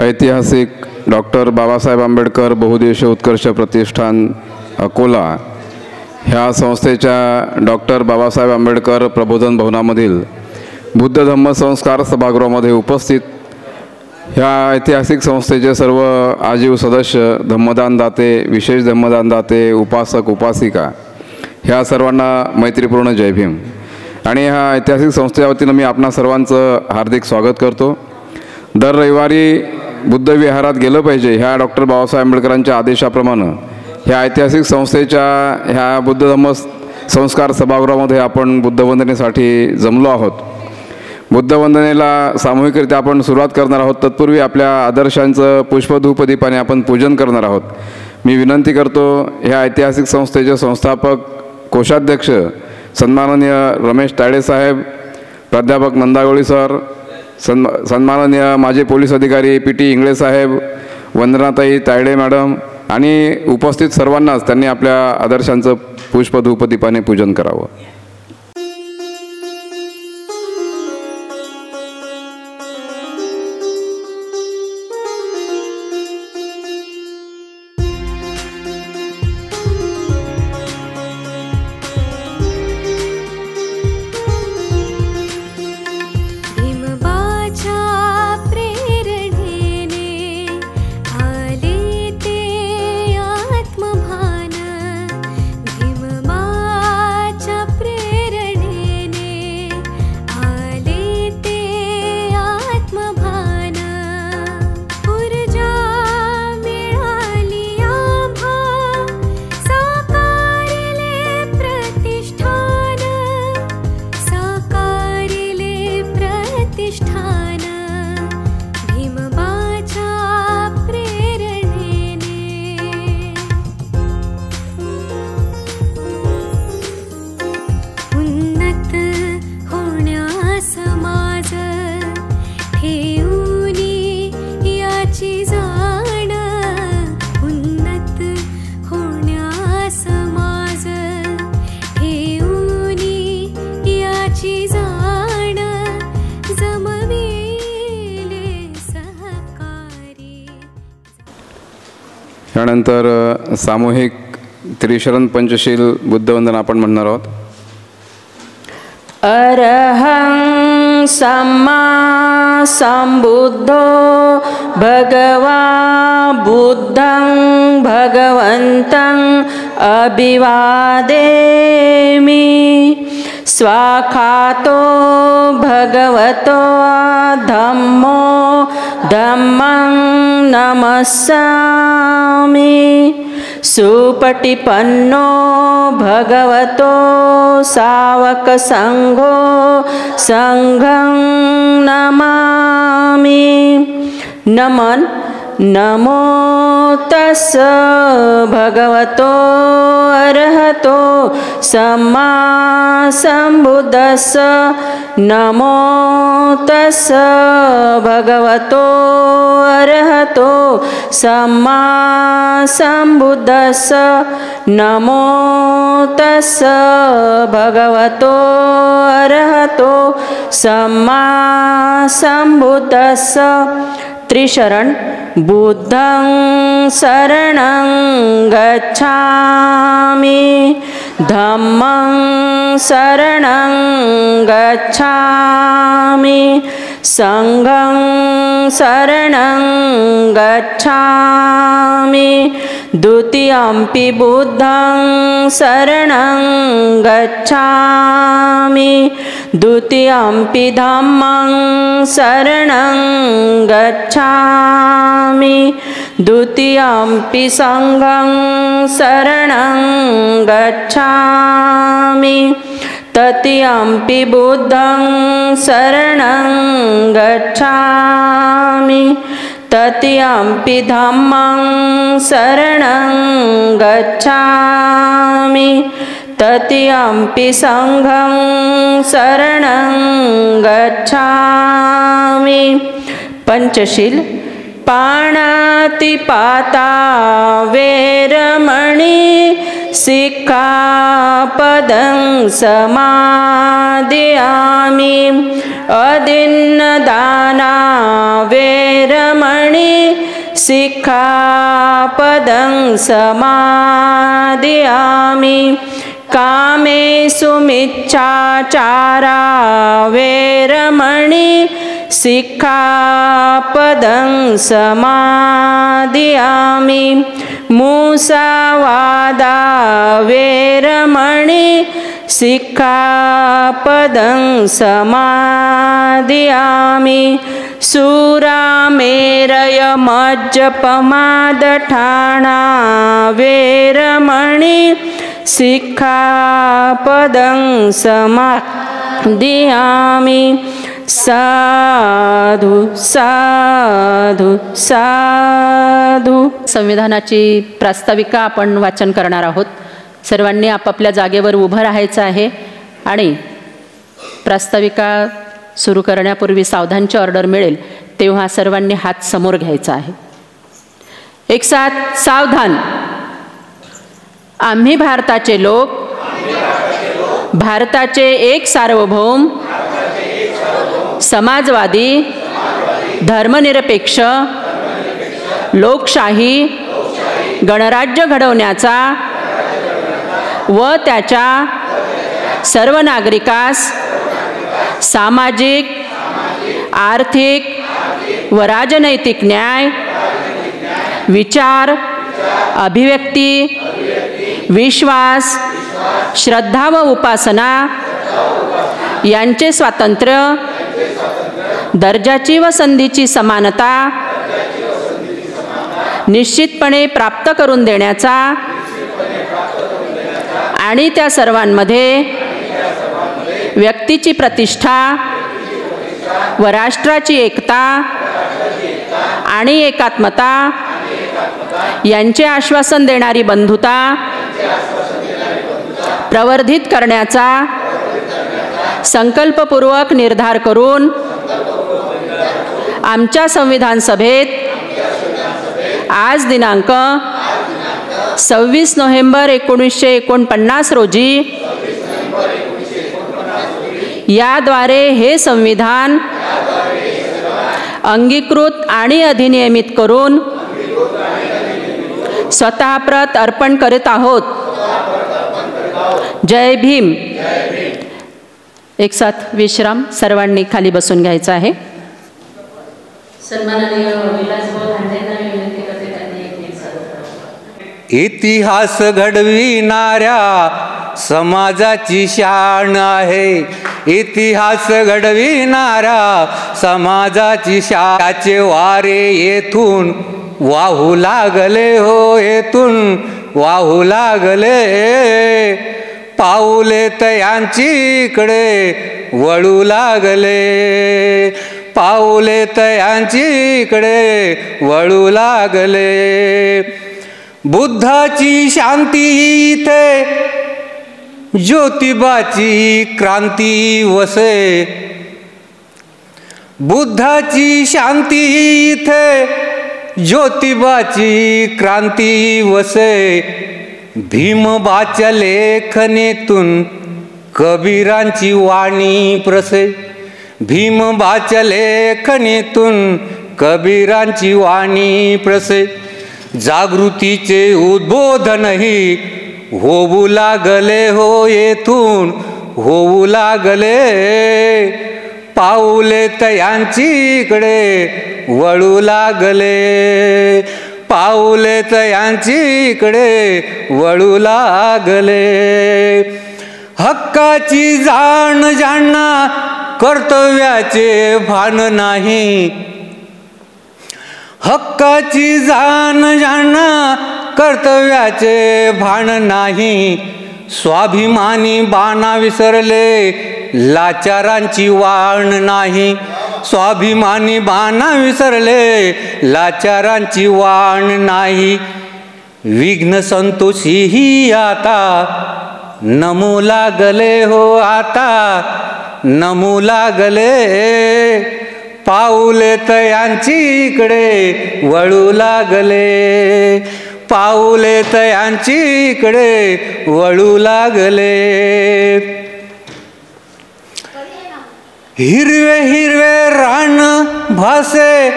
ऐतिहासिक डॉक्टर बाबासाहेब आंबेडकर बहुउद्देशीय उत्कर्ष प्रतिष्ठान अकोला ह्या संस्थेच्या डॉक्टर बाबासाहेब आंबेडकर प्रबोधन भवनामधील बुद्ध धम्म संस्कार सभागृहामध्ये उपस्थित ह्या ऐतिहासिक संस्थेचे सर्व आजीव सदस्य, धम्मदान दाते, विशेष धम्मदान दाते, उपासक उपासिका ह्या सर्वांना मैत्रीपूर्ण जय भीम। आणि ह्या ऐतिहासिक संस्थेच्या वतीनं मी आपणा सर्वांचं हार्दिक स्वागत करतो। दर रविवारी बुद्ध विहारात गेलं पाहिजे ह्या डॉक्टर बाबासाहेब आंबेडकरांच्या आदेशाप्रमाणे ह्या ऐतिहासिक संस्थेच्या ह्या बुद्ध धम्म संस्कार सभागृहामध्ये आपण बुद्धवंदनेसाठी जमलो आहोत। बुद्धवंदनेला सामूहिकरित्या आपण सुरुवात करणार आहोत। तत्पूर्वी आपल्या आदर्शांचं पुष्पधूपदीपाने आपण पूजन करणार आहोत। मी विनंती करतो ह्या ऐतिहासिक संस्थेचे संस्थापक कोषाध्यक्ष सन्माननीय रमेश तायडे साहेब, प्राध्यापक नंदागोळी सर, सन्माननीय माजी पोलीस अधिकारी पी.टी. इंगळे साहेब, वंदनाताई तायडे मॅडम आणि उपस्थित सर्वांनाच त्यांनी आपल्या आदर्शांचं पुष्पधूपदीपाने पूजन करावं। त्यानंतर सामूहिक त्रिशरण पंचशील बुद्धवंदना आपण म्हणणार आहोत। अरहं सम्मा संबुद्धो भगवा बुद्धं भगवन्तं अभिवादेमि। स्वाखातो भगवतो धम्मो धम्मं नमस्सामि। सुपटिपन्नो भगवतो सावक संघो संघं नमामि। नमन नमो तस् भगवतो अरहतो सम्मा संबुद्धस्स। नमो तस् भगवतो अरहतो सम्मा संबुद्धस्स। नमो तस् भगवतो अरहतो सम्मा संबुद्धस्स। त्रिशरण बुद्धं शरणं गच्छामि, धम्मं शरणं गच्छामि, संघं शरणं गच्छामि। द्वितीयंपि बुद्धं शरणं गच्छामि, द्वितीयंपि धम्मं शरणं गच्छामि, द्वितीयंपि संघं शरणं गच्छामि, तृतीयंपि बुद्धं शरणं गच्छामि, तृतीयंपि धम्मं शरणं गच्छामि, तृतीयंपि संघं शरणं गच्छामि। पंचशील पाणातिपाता वेरमणि सिक्खापदं समादयामि अदिन्नदाना वेरमणि सिक्खापदं समादयामि कामेषु मिच्छाचारा वेरमणि सिक्खापदं समादयामि मुसावादा वेरमणि सिक्खापदं समादयामि सुरामेरयमज्जपमादठाना वेरमणि सिक्खापदं समादयामि साधु साधु साधु. संविधानाची प्रास्ताविका आपण वाचन करणार आहोत. सर्वांनी आपापल्या जागेवर उभं राहायचं आहे आणि प्रास्ताविका सुरू करण्यापूर्वी सावधानची ऑर्डर मिळेल तेव्हा सर्वांनी हात समोर घ्यायचा आहे. एक साथ सावधान. आम्ही भारताचे लोक भारताचे एक सार्वभौम समाजवादी धर्मनिरपेक्ष लोकशाही गणराज्य घडवण्याचा व त्याच्या सर्व नागरिकास सामाजिक आर्थिक व राजनैतिक न्याय विचार अभिव्यक्ती विश्वास श्रद्धा व उपासना यांचे स्वातंत्र्य दर्जाची व संधीची समानता निश्चितपणे प्राप्त करून देण्याचा आणि त्या सर्वांमध्ये व्यक्तीची प्रतिष्ठा व राष्ट्राची एकता आणि एकात्मता यांचे आश्वासन देणारी बंधुता प्रवर्धित करण्याचा संकल्पपूर्वक निर्धार करून आमच्या संविधान सभेत आज दिनांक 26 नोव्हेंबर 1949 रोजी याद्वारे हे संविधान अंगीकृत आणि अधिनियमित करून स्वतःप्रत अर्पण करीत आहोत. जय भीम. एक साथ विश्राम. सर्वांनी खाली बसून घ्यायचं आहे. इतिहास घडविणाऱ्या समाजाची शान आहे. इतिहास घडविणाऱ्या समाजाची शान. त्याचे वारे येथून वाहू लागले हो येथून वाहू लागले. पाऊले तयांचीकडे वळू लागले. पाऊले तयांचीकडे वळू लागले. बुद्धाची शांती इथे ज्योतिबाची क्रांती वसे. बुद्धाची शांती इथे ज्योतिबाची क्रांती वसे. भीमबाच्या लेखनेतून कबीरांची वाणी प्रसे. भीमबाच्या लेखनेतून कबीरांची वाणी प्रसे. जागृतीचे उद्बोधनही होऊ लागले हो येथून होऊ लागले. पाऊले तयांचीकडे वळू लागले. पाऊले तयांचीकडे वळू लागले. हक्काची जाण ज्यांना कर्तव्याचे भान नाही. हक्काची जाण ज्यांना कर्तव्याचे भान नाही. स्वाभिमानी बाणा विसरले लाचारांची वाण नाही. स्वाभिमानी बाणा विसरले लाचारांची वाण नाही. विघ्न संतोषीही आता नमू लागले हो आता नमू लागले. पाऊले तयांची इकडे वळू लागले, पाऊले तयांची इकडे वळू लागले. हिरवे हिरवे रान भासे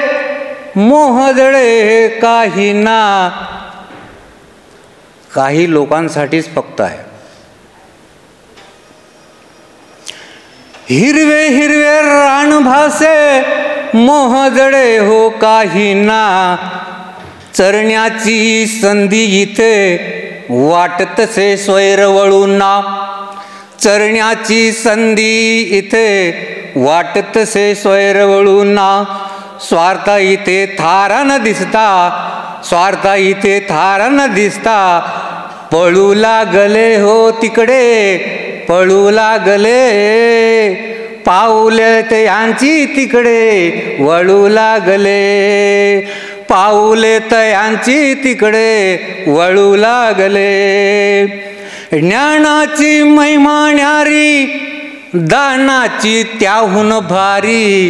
मोहदळे काहींना, काही लोकांसाठीच फक्त आहे. हिरवे हिरवे रान भासे मोहदळे हो काहींना, चरण्याची संधी इथे वाटतसे स्वैर वळूंना, चरण्याची संधी इथे वाटतसे स्वैर वळूंना. स्वार्थ इथे थारा न दिसता, स्वार्थ इथे थारा न दिसता, पळू लागले हो तिकडे, पळू लागले. पाऊले तयांची तिकडे वळू लागले, पाऊले तयांची तिकडे वळू लागले. ज्ञानाची महिमा न्यारी, दानाची त्याहून भारी,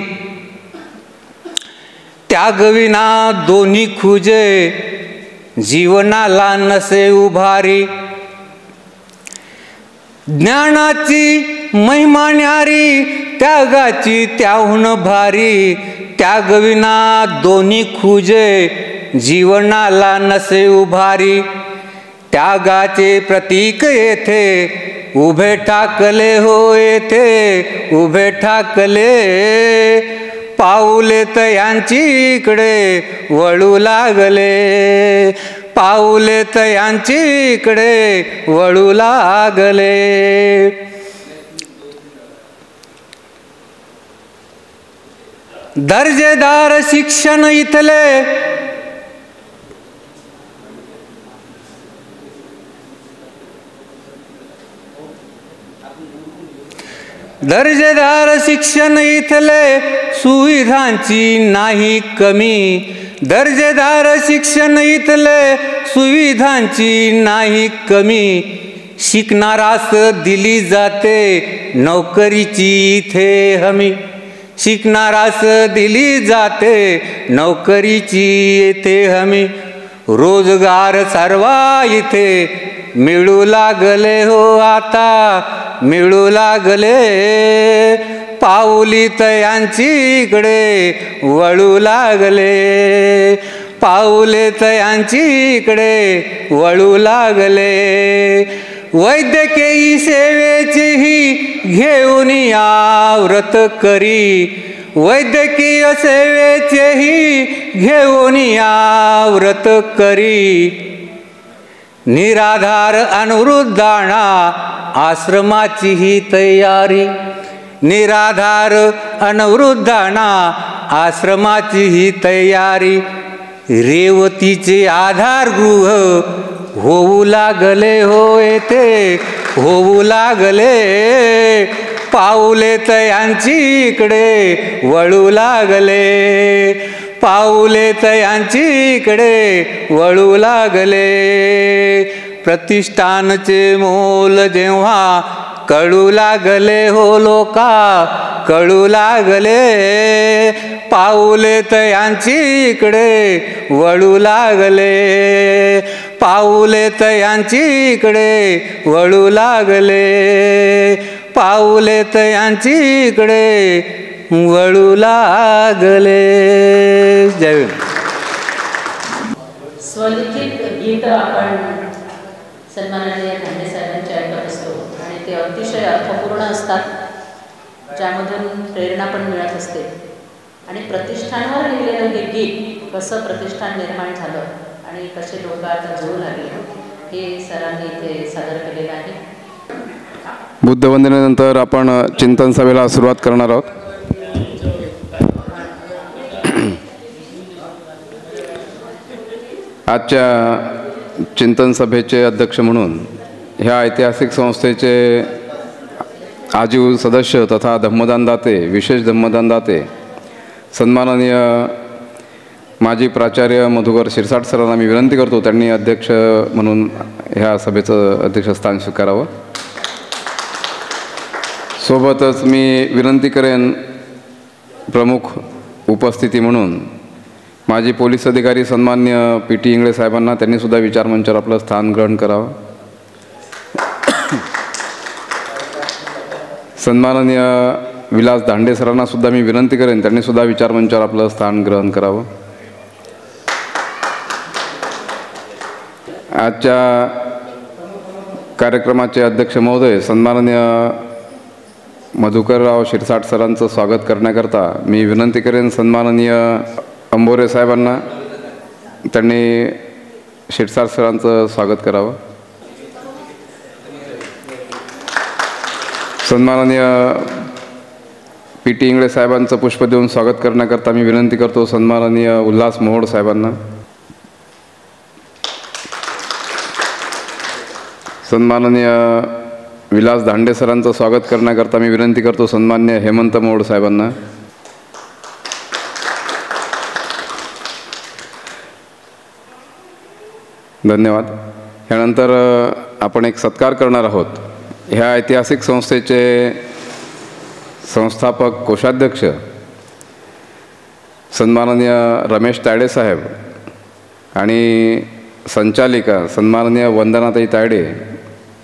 त्यागविना दोन्ही खुजे जीवनाला नसे उभारी. ज्ञानाची महिमा न्यारी, त्यागाची त्याहून भारी, त्यागविना दोन्ही खुजे जीवनाला नसे उभारी. त्यागाचे प्रतीक येथे उभे ठाकले हो, येथे उभे ठाकले. पाऊले तयांची इकडे वळू लागले, पाऊले तयांची इकडे वळू लागले. दर्जेदार शिक्षण इथले, दर्जेदार शिक्षण इथले, सुविधांची नाही कमी. दर्जेदार शिक्षण इथले, सुविधांची नाही कमी. शिकणारास दिली जाते नोकरीची इथे हमी, शिकणारास दिली जाते नोकरीची इथे हमी. रोजगार सर्वा इथे मिळू लागले हो, आता मिळू लागले. पाऊली तयांची इकडे वळू लागले, पाऊले तयांची इकडे वळू लागले. वैद्यकीय सेवेचीही घेऊन या व्रत करी, वैद्यकीय सेवेचेही घेऊन या व्रत करी. निराधार अनवृद्धांना आश्रमाची ही तयारी, निराधार अनवृद्धांना आश्रमाची ही तयारी. रेवतीचे आधारगृह होऊ लागले हो, येथे होऊ लागले. पाऊले तयांची इकडे वळू लागले, पाऊले तयांची इकडे वळू लागले. प्रतिष्ठानचे मोल जेव्हा कळू लागले हो लोका, कळू लागले. पाऊले तयांची इकडे वळू लागले, पाऊले तयांची इकडे वळू लागले. पाऊले तयांची इकडे वळू लागले. जय. स्वलिखित गीत आपण सन्माननीय धांडे साहेबांचे ऐकत असतो आणि ते अतिशय अर्थपूर्ण असतात, ज्यामधून प्रेरणा पण मिळत असते. आणि प्रतिष्ठानवर लिहिलेलं हे गीत कसं प्रतिष्ठान निर्माण झालं आणि कसे लोक आता जुळू लागले हे सरांनी इथे सादर केलेलं आहे. बुद्धवंदनेनंतर आपण चिंतन सभेला सुरुवात करणार आहोत. आजच्या चिंतन सभेचे अध्यक्ष म्हणून ह्या ऐतिहासिक संस्थेचे आजीव सदस्य तथा धम्मदानदाते, विशेष धम्मदानदाते सन्माननीय माजी प्राचार्य मधुकर शिरसाट सरांना मी विनंती करतो त्यांनी अध्यक्ष म्हणून ह्या सभेचं अध्यक्षस्थान स्वीकारावं. सोबतच मी विनंती करेन प्रमुख उपस्थिती म्हणून माजी पोलीस अधिकारी सन्मान्य PT इंगळे साहेबांना त्यांनीसुद्धा विचारमंचावर आपलं स्थान ग्रहण करावं. सन्माननीय विलास दांडे सरांना सुद्धा मी विनंती करेन त्यांनीसुद्धा विचारमंचावर आपलं स्थान ग्रहण करावं. आजच्या कार्यक्रमाचे अध्यक्ष महोदय सन्माननीय मधुकरराव शिरसाट सरांचं स्वागत करण्याकरता मी विनंती करेन सन्माननीय अंबोरे साहेबांना त्यांनी शिरसाट सरांचं स्वागत करावं. सन्माननीय PT इंगळे साहेबांचं पुष्प देऊन स्वागत करण्याकरता मी विनंती करतो सन्माननीय उल्हास मोहोड साहेबांना. सन्माननीय विलास दांडे सरांचं स्वागत करण्याकरता मी विनंती करतो सन्मान्य हेमंत मोहोड साहेबांना. धन्यवाद. यानंतर आपण एक सत्कार करणार आहोत. ह्या ऐतिहासिक संस्थेचे संस्थापक कोषाध्यक्ष सन्माननीय रमेश तायडे साहेब आणि संचालिका सन्माननीय वंदनाताई तायडे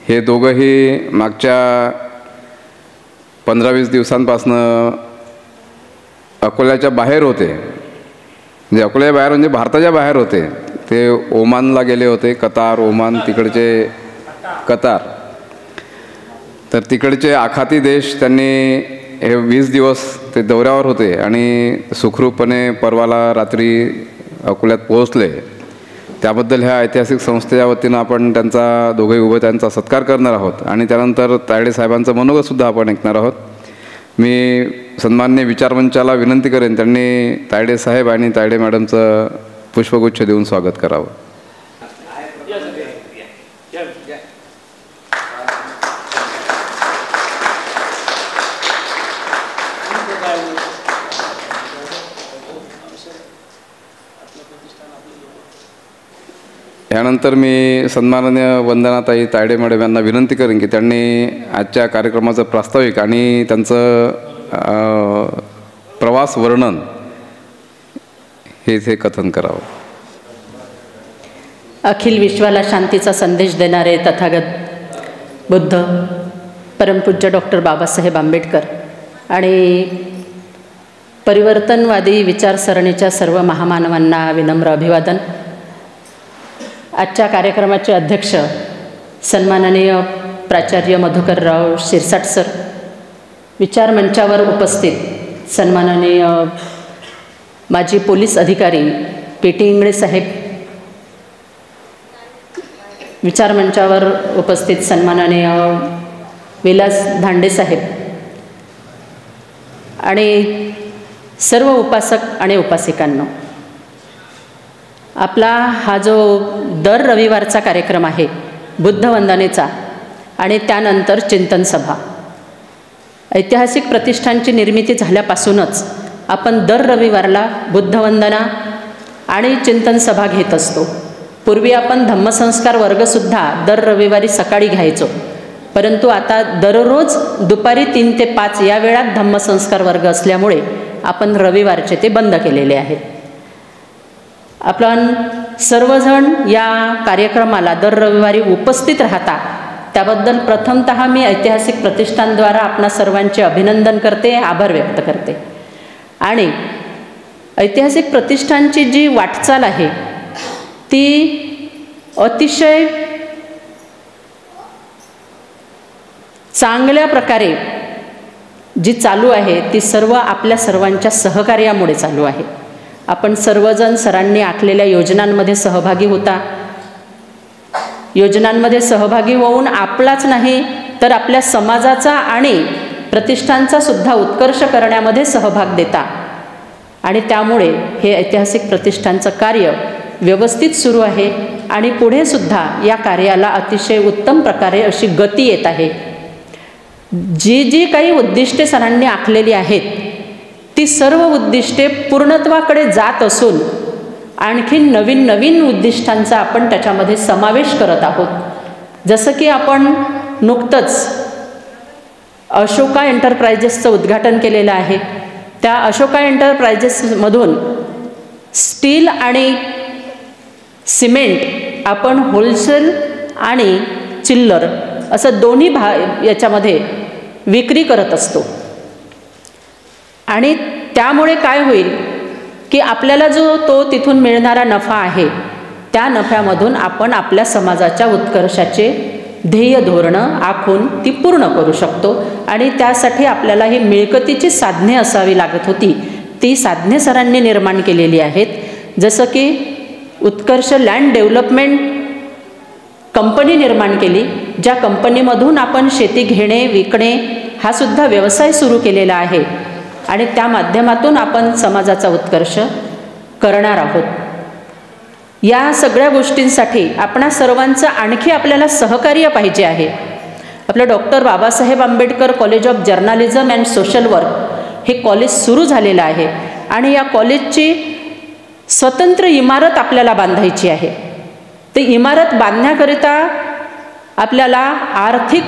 हे दोघंही मागच्या 15-20 दिवसांपासनं अकोल्याच्या बाहेर होते. म्हणजे अकोल्याच्या बाहेर म्हणजे भारताच्या बाहेर होते. ते ओमानला गेले होते. कतार, ओमान तिकडचे कतार. तर तिकडचे आखाती देश त्यांनी हे 20 दिवस ते दौऱ्यावर होते आणि सुखरूपपणे परवाला रात्री अकोल्यात पोहोचले. त्याबद्दल ह्या ऐतिहासिक संस्थेच्या वतीनं आपण त्यांचा दोघंही उभे त्यांचा सत्कार करणार आहोत आणि त्यानंतर तायडे साहेबांचं मनोगतसुद्धा आपण ऐकणार आहोत. मी सन्मान्य विचारमंचाला विनंती करेन त्यांनी तायडे साहेब आणि तायडे मॅडमचं पुष्पगुच्छ देऊन स्वागत करावं. यानंतर मी सन्माननीय वंदनाताई तायडे मॅडम यांना विनंती करेन की त्यांनी आजच्या कार्यक्रमाचं प्रास्ताविक आणि त्यांचं प्रवास वर्णन हे कथन करावं. अखिल विश्वाला शांतीचा संदेश देणारे तथागत बुद्ध परमपूज्य डॉक्टर बाबासाहेब आंबेडकर आणि परिवर्तनवादी विचारसरणीच्या सर्व महामानवांना विनम्र अभिवादन. आजच्या कार्यक्रमाचे अध्यक्ष सन्माननीय प्राचार्य मधुकरराव शिरसाट सर, विचारमंचावर उपस्थित सन्माननीय माजी पोलीस अधिकारी PT इंगळे साहेब, विचारमंचावर उपस्थित सन्माननीय विलास दांडे साहेब आणि सर्व उपासक आणि उपासिकांनो, आपला हा जो दर रविवारचा कार्यक्रम आहे बुद्धवंदनेचा आणि त्यानंतर चिंतन सभा, ऐतिहासिक प्रतिष्ठानची निर्मिती झाल्यापासूनच आपण दर रविवारला बुद्धवंदना आणि चिंतन सभा घेत असतो. पूर्वी आपण धम्मसंस्कार वर्गसुद्धा दर रविवारी सकाळी घ्यायचो, परंतु आता दररोज दुपारी 3 ते 5 या वेळात धम्मसंस्कार वर्ग असल्यामुळे आपण रविवारचे ते बंद केलेले आहेत. आपण सर्वजण या कार्यक्रमाला दर रविवारी उपस्थित राहता त्याबद्दल प्रथमतः मी ऐतिहासिक प्रतिष्ठानद्वारा आपणा सर्वांचे अभिनंदन करते, आभार व्यक्त करते. आणि ऐतिहासिक प्रतिष्ठानची जी वाटचाल आहे ती अतिशय चांगल्या प्रकारे जी चालू आहे ती सर्व आपल्या सर्वांच्या सहकार्यामुळे चालू आहे. आपण सर्वजण सरांनी आखलेल्या योजनांमध्ये सहभागी होता. योजनांमध्ये सहभागी होऊन आपलाच नाही तर आपल्या समाजाचा आणि प्रतिष्ठानचा सुद्धा उत्कर्ष करण्यामध्ये सहभाग देता आणि त्यामुळे हे ऐतिहासिक प्रतिष्ठानचं कार्य व्यवस्थित सुरू आहे आणि पुढे सुद्धा या कार्याला अतिशय उत्तम प्रकारे अशी गती येत आहे. जी जी काही उद्दिष्टे सरांनी आखलेली आहेत ती सर्व उद्दिष्टे पूर्णत्वाकडे जात असून आणखी नवीन नवीन उद्दिष्टांचा आपण त्याच्यामध्ये समावेश करत आहोत. जसं की आपण नुकतंच अशोका एंटरप्राइजेसचं उद्घाटन केलेलं आहे. त्या अशोका एंटरप्राइजेसमधून स्टील आणि सिमेंट आपण होलसेल आणि चिल्लर असं दोन्ही याच्यामध्ये विक्री करत असतो. आणि त्यामुळे काय होईल की आपल्याला जो तो तिथून मिळणारा नफा आहे त्या नफ्यामधून आपण आपल्या समाजाच्या उत्कर्षाचे ध्येय धोरणं आखून ती पूर्ण करू शकतो. आणि त्यासाठी आपल्याला ही मिळकतीची साधने असावी लागत होती, ती साधने सरांनी निर्माण केलेली आहेत. जसं की उत्कर्ष लँड डेव्हलपमेंट कंपनी निर्माण केली, ज्या कंपनीमधून आपण शेती घेणे विकणे हा सुद्धा व्यवसाय सुरू केलेला आहे. आणि त्या माध्यमातून आपण समाजाचा उत्कर्ष करणार आहोत. या सगळ्या गोष्टींसाठी आपणा सर्वांचं आणखी आपल्याला सहकार्य पाहिजे आहे. आपलं doctor Babasaheb Ambedkar college of journalism and social work हे कॉलेज सुरू झालेलं आहे. आणि या कॉलेजची स्वतंत्र इमारत आपल्याला बांधायची आहे. ती इमारत बांधण्याकरिता आपल्याला आर्थिक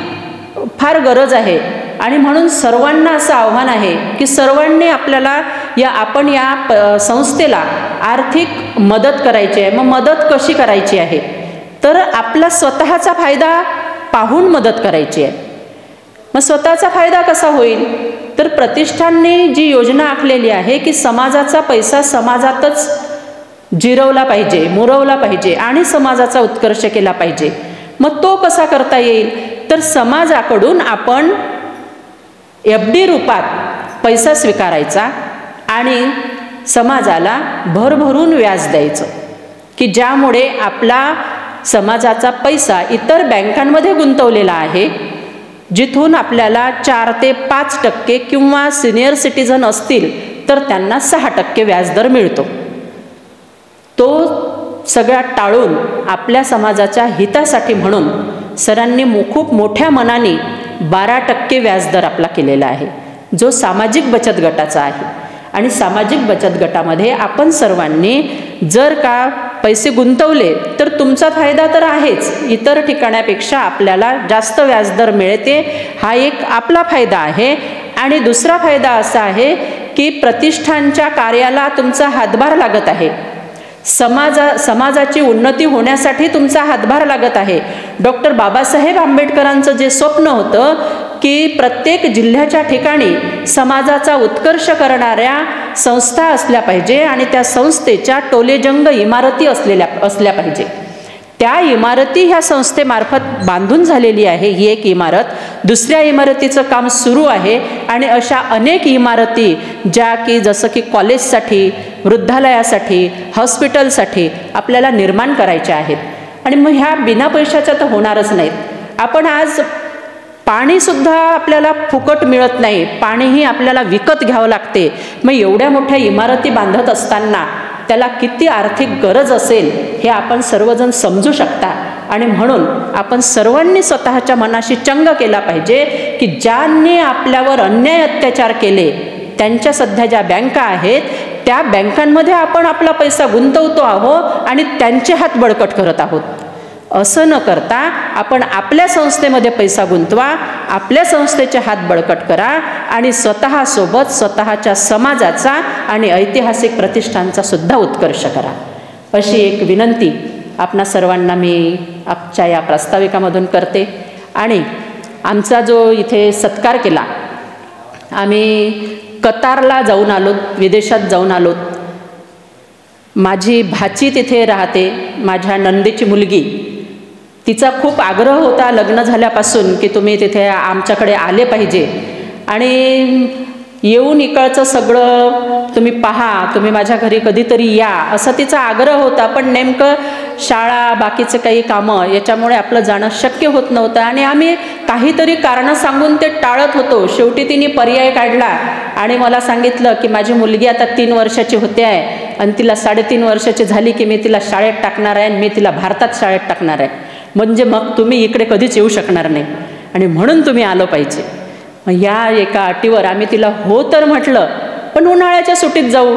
फार गरज आहे. आणि म्हणून सर्वांना असं आव्हान आहे की सर्वांनी आपल्याला आपण या संस्थेला आर्थिक मदत करायची आहे. मग मदत कशी करायची आहे तर आपला स्वतःचा फायदा पाहून मदत करायची आहे. मग स्वतःचा फायदा कसा होईल तर प्रतिष्ठानने जी योजना आखलेली आहे की समाजाचा पैसा समाजातच जिरवला पाहिजे, मुरवला पाहिजे आणि समाजाचा उत्कर्ष केला पाहिजे. मग तो कसा करता येईल तर समाजाकडून आपण FD रूपात पैसा स्वीकारायचा आणि समाजाला भरभरून व्याज द्यायचं की ज्यामुळे आपला समाजाचा पैसा इतर बँकांमध्ये गुंतवलेला आहे, जिथून आपल्याला 4 ते 5% किंवा सिनियर सिटीझन असतील तर त्यांना 6% व्याजदर मिळतो. तो सगळा टाळून आपल्या समाजाच्या हितासाठी म्हणून सरांनी खूप मोठ्या मनाने 12% व्याजदर आपला केलेला आहे, जो सामाजिक बचत गटाचा आहे. आणि सामाजिक बचत गटामध्ये आपण सर्वांनी जर का पैसे गुंतवले तर तुमचा फायदा तर आहेच, इतर ठिकाणापेक्षा आपल्याला जास्त व्याजदर मिळते, हा एक आपला फायदा आहे. आणि दुसरा फायदा असा आहे की प्रतिष्ठानच्या कार्याला तुमचा हातभार लागत आहे, समाजाची उन्नती होण्यासाठी तुमचा हातभार लागत आहे. डॉक्टर बाबासाहेब आंबेडकरांचं जे स्वप्न होतं की प्रत्येक जिल्ह्याच्या ठिकाणी समाजाचा उत्कर्ष करणाऱ्या संस्था असल्या पाहिजे आणि त्या संस्थेच्या टोलेजंग इमारती असल्या पाहिजे. त्या इमारती ह्या संस्थेमार्फत बांधून झालेली आहे ही एक इमारत. दुसऱ्या इमारतीचं काम सुरू आहे. आणि अशा अनेक इमारती ज्या की जसं की कॉलेजसाठी, वृद्धालयासाठी, हॉस्पिटलसाठी आपल्याला निर्माण करायच्या आहेत. आणि मग ह्या बिना पैशाच्या तर होणारच नाहीत. आपण आज पाणीसुद्धा आपल्याला फुकट मिळत नाही, पाणीही आपल्याला विकत घ्यावं लागते. मग एवढ्या मोठ्या इमारती बांधत असताना त्याला किती आर्थिक गरज असेल हे आपण सर्वजण समजू शकता. आणि म्हणून आपण सर्वांनी स्वतःच्या मनाशी चंग केला पाहिजे की ज्यांनी आपल्यावर अन्याय अत्याचार केले त्यांच्या सध्या ज्या बँका आहेत त्या बँकांमध्ये आपण आपला पैसा गुंतवतो आहोत आणि त्यांचे हात बळकट करत आहोत. असं न करता आपण आपल्या संस्थेमध्ये पैसा गुंतवा, आपल्या संस्थेचे हात बळकट करा आणि स्वतःसोबत स्वतःच्या समाजाचा आणि ऐतिहासिक प्रतिष्ठानचा सुद्धा उत्कर्ष करा. अशी एक विनंती आपणा सर्वांना मी आजच्या या प्रास्ताविकामधून करते. आणि आमचा जो इथे सत्कार केला, आम्ही कतारला जाऊन आलोत, विदेशात जाऊन आलोत. माझी भाची तिथे राहते, माझ्या नंदेची मुलगी, तिचा खूप आग्रह होता लग्न झाल्यापासून की तुम्ही तिथे आमच्याकडे आले पाहिजे आणि येऊन इकडचं सगळं तुम्ही पहा, तुम्ही माझ्या घरी कधीतरी या, असा तिचा आग्रह होता. पण नेमकं शाळा बाकीचे काही कामं याच्यामुळे आपलं जाणं शक्य होत नव्हतं आणि आम्ही काहीतरी कारणं सांगून ते टाळत होतो. शेवटी तिने पर्याय काढला आणि मला सांगितलं की माझी मुलगी आता 3 वर्षाची होते आहे आणि तिला 3.5 वर्षाची झाली की मी तिला शाळेत टाकणार आहे आणि मी तिला भारतात शाळेत टाकणार आहे, म्हणजे मग तुम्ही इकडे कधीच येऊ शकणार नाही आणि म्हणून तुम्ही आलं पाहिजे. मग या एका अटीवर आम्ही तिला हो तर म्हटलं, पण उन्हाळ्याच्या सुट्टीत जाऊ.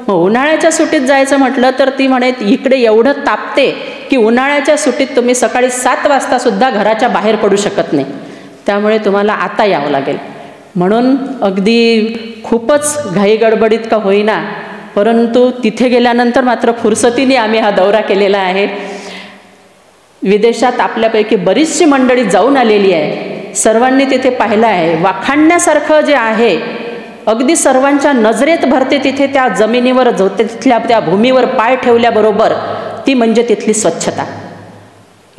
मग उन्हाळ्याच्या सुट्टीत जायचं म्हटलं तर ती म्हणे इकडे एवढं तापते की उन्हाळ्याच्या सुट्टीत तुम्ही सकाळी 7 वाजतासुद्धा घराच्या बाहेर पडू शकत नाही, त्यामुळे तुम्हाला आता यावं लागेल. म्हणून अगदी खूपच घाईगडबडीत का होईना, परंतु तिथे गेल्यानंतर मात्र फुरसतीने आम्ही हा दौरा केलेला आहे. विदेशात आपल्यापैकी बरीचशी मंडळी जाऊन आलेली आहे, सर्वांनी तिथे पाहिलं आहे. वाखाणण्यासारखं जे आहे, अगदी सर्वांच्या नजरेत भरते तिथे त्या जमिनीवर तिथल्या त्या भूमीवर पाय ठेवल्याबरोबर, ती म्हणजे तिथली स्वच्छता.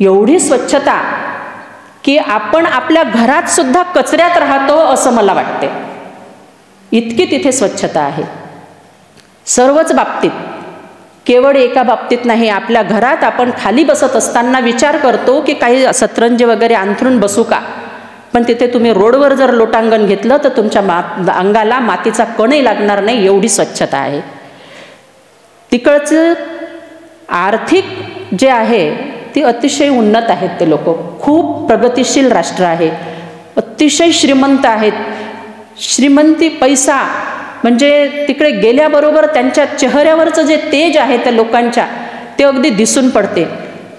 एवढी स्वच्छता की आपण आपल्या घरात सुद्धा कचऱ्यात राहतो असं मला वाटते, इतकी तिथे स्वच्छता आहे. सर्वच बाबतीत, केवळ एका बाबतीत नाही. आपल्या घरात आपण खाली बसत असताना विचार करतो की काही सतरंजी वगैरे अंथरून बसू का, पण तिथे तुम्ही रोडवर जर लोटांगण घेतलं तर तुमच्या अंगाला मातीचा कणही लागणार नाही, एवढी स्वच्छता आहे. तिकडचं आर्थिक जे आहे ती अतिशय उन्नत आहेत. ते लोक खूप प्रगतिशील राष्ट्र आहे, अतिशय श्रीमंत आहेत. श्रीमंती पैसा म्हणजे तिकडे गेल्याबरोबर त्यांच्या चेहऱ्यावरचं जे तेज आहे त्या लोकांच्या, ते अगदी दिसून पडते.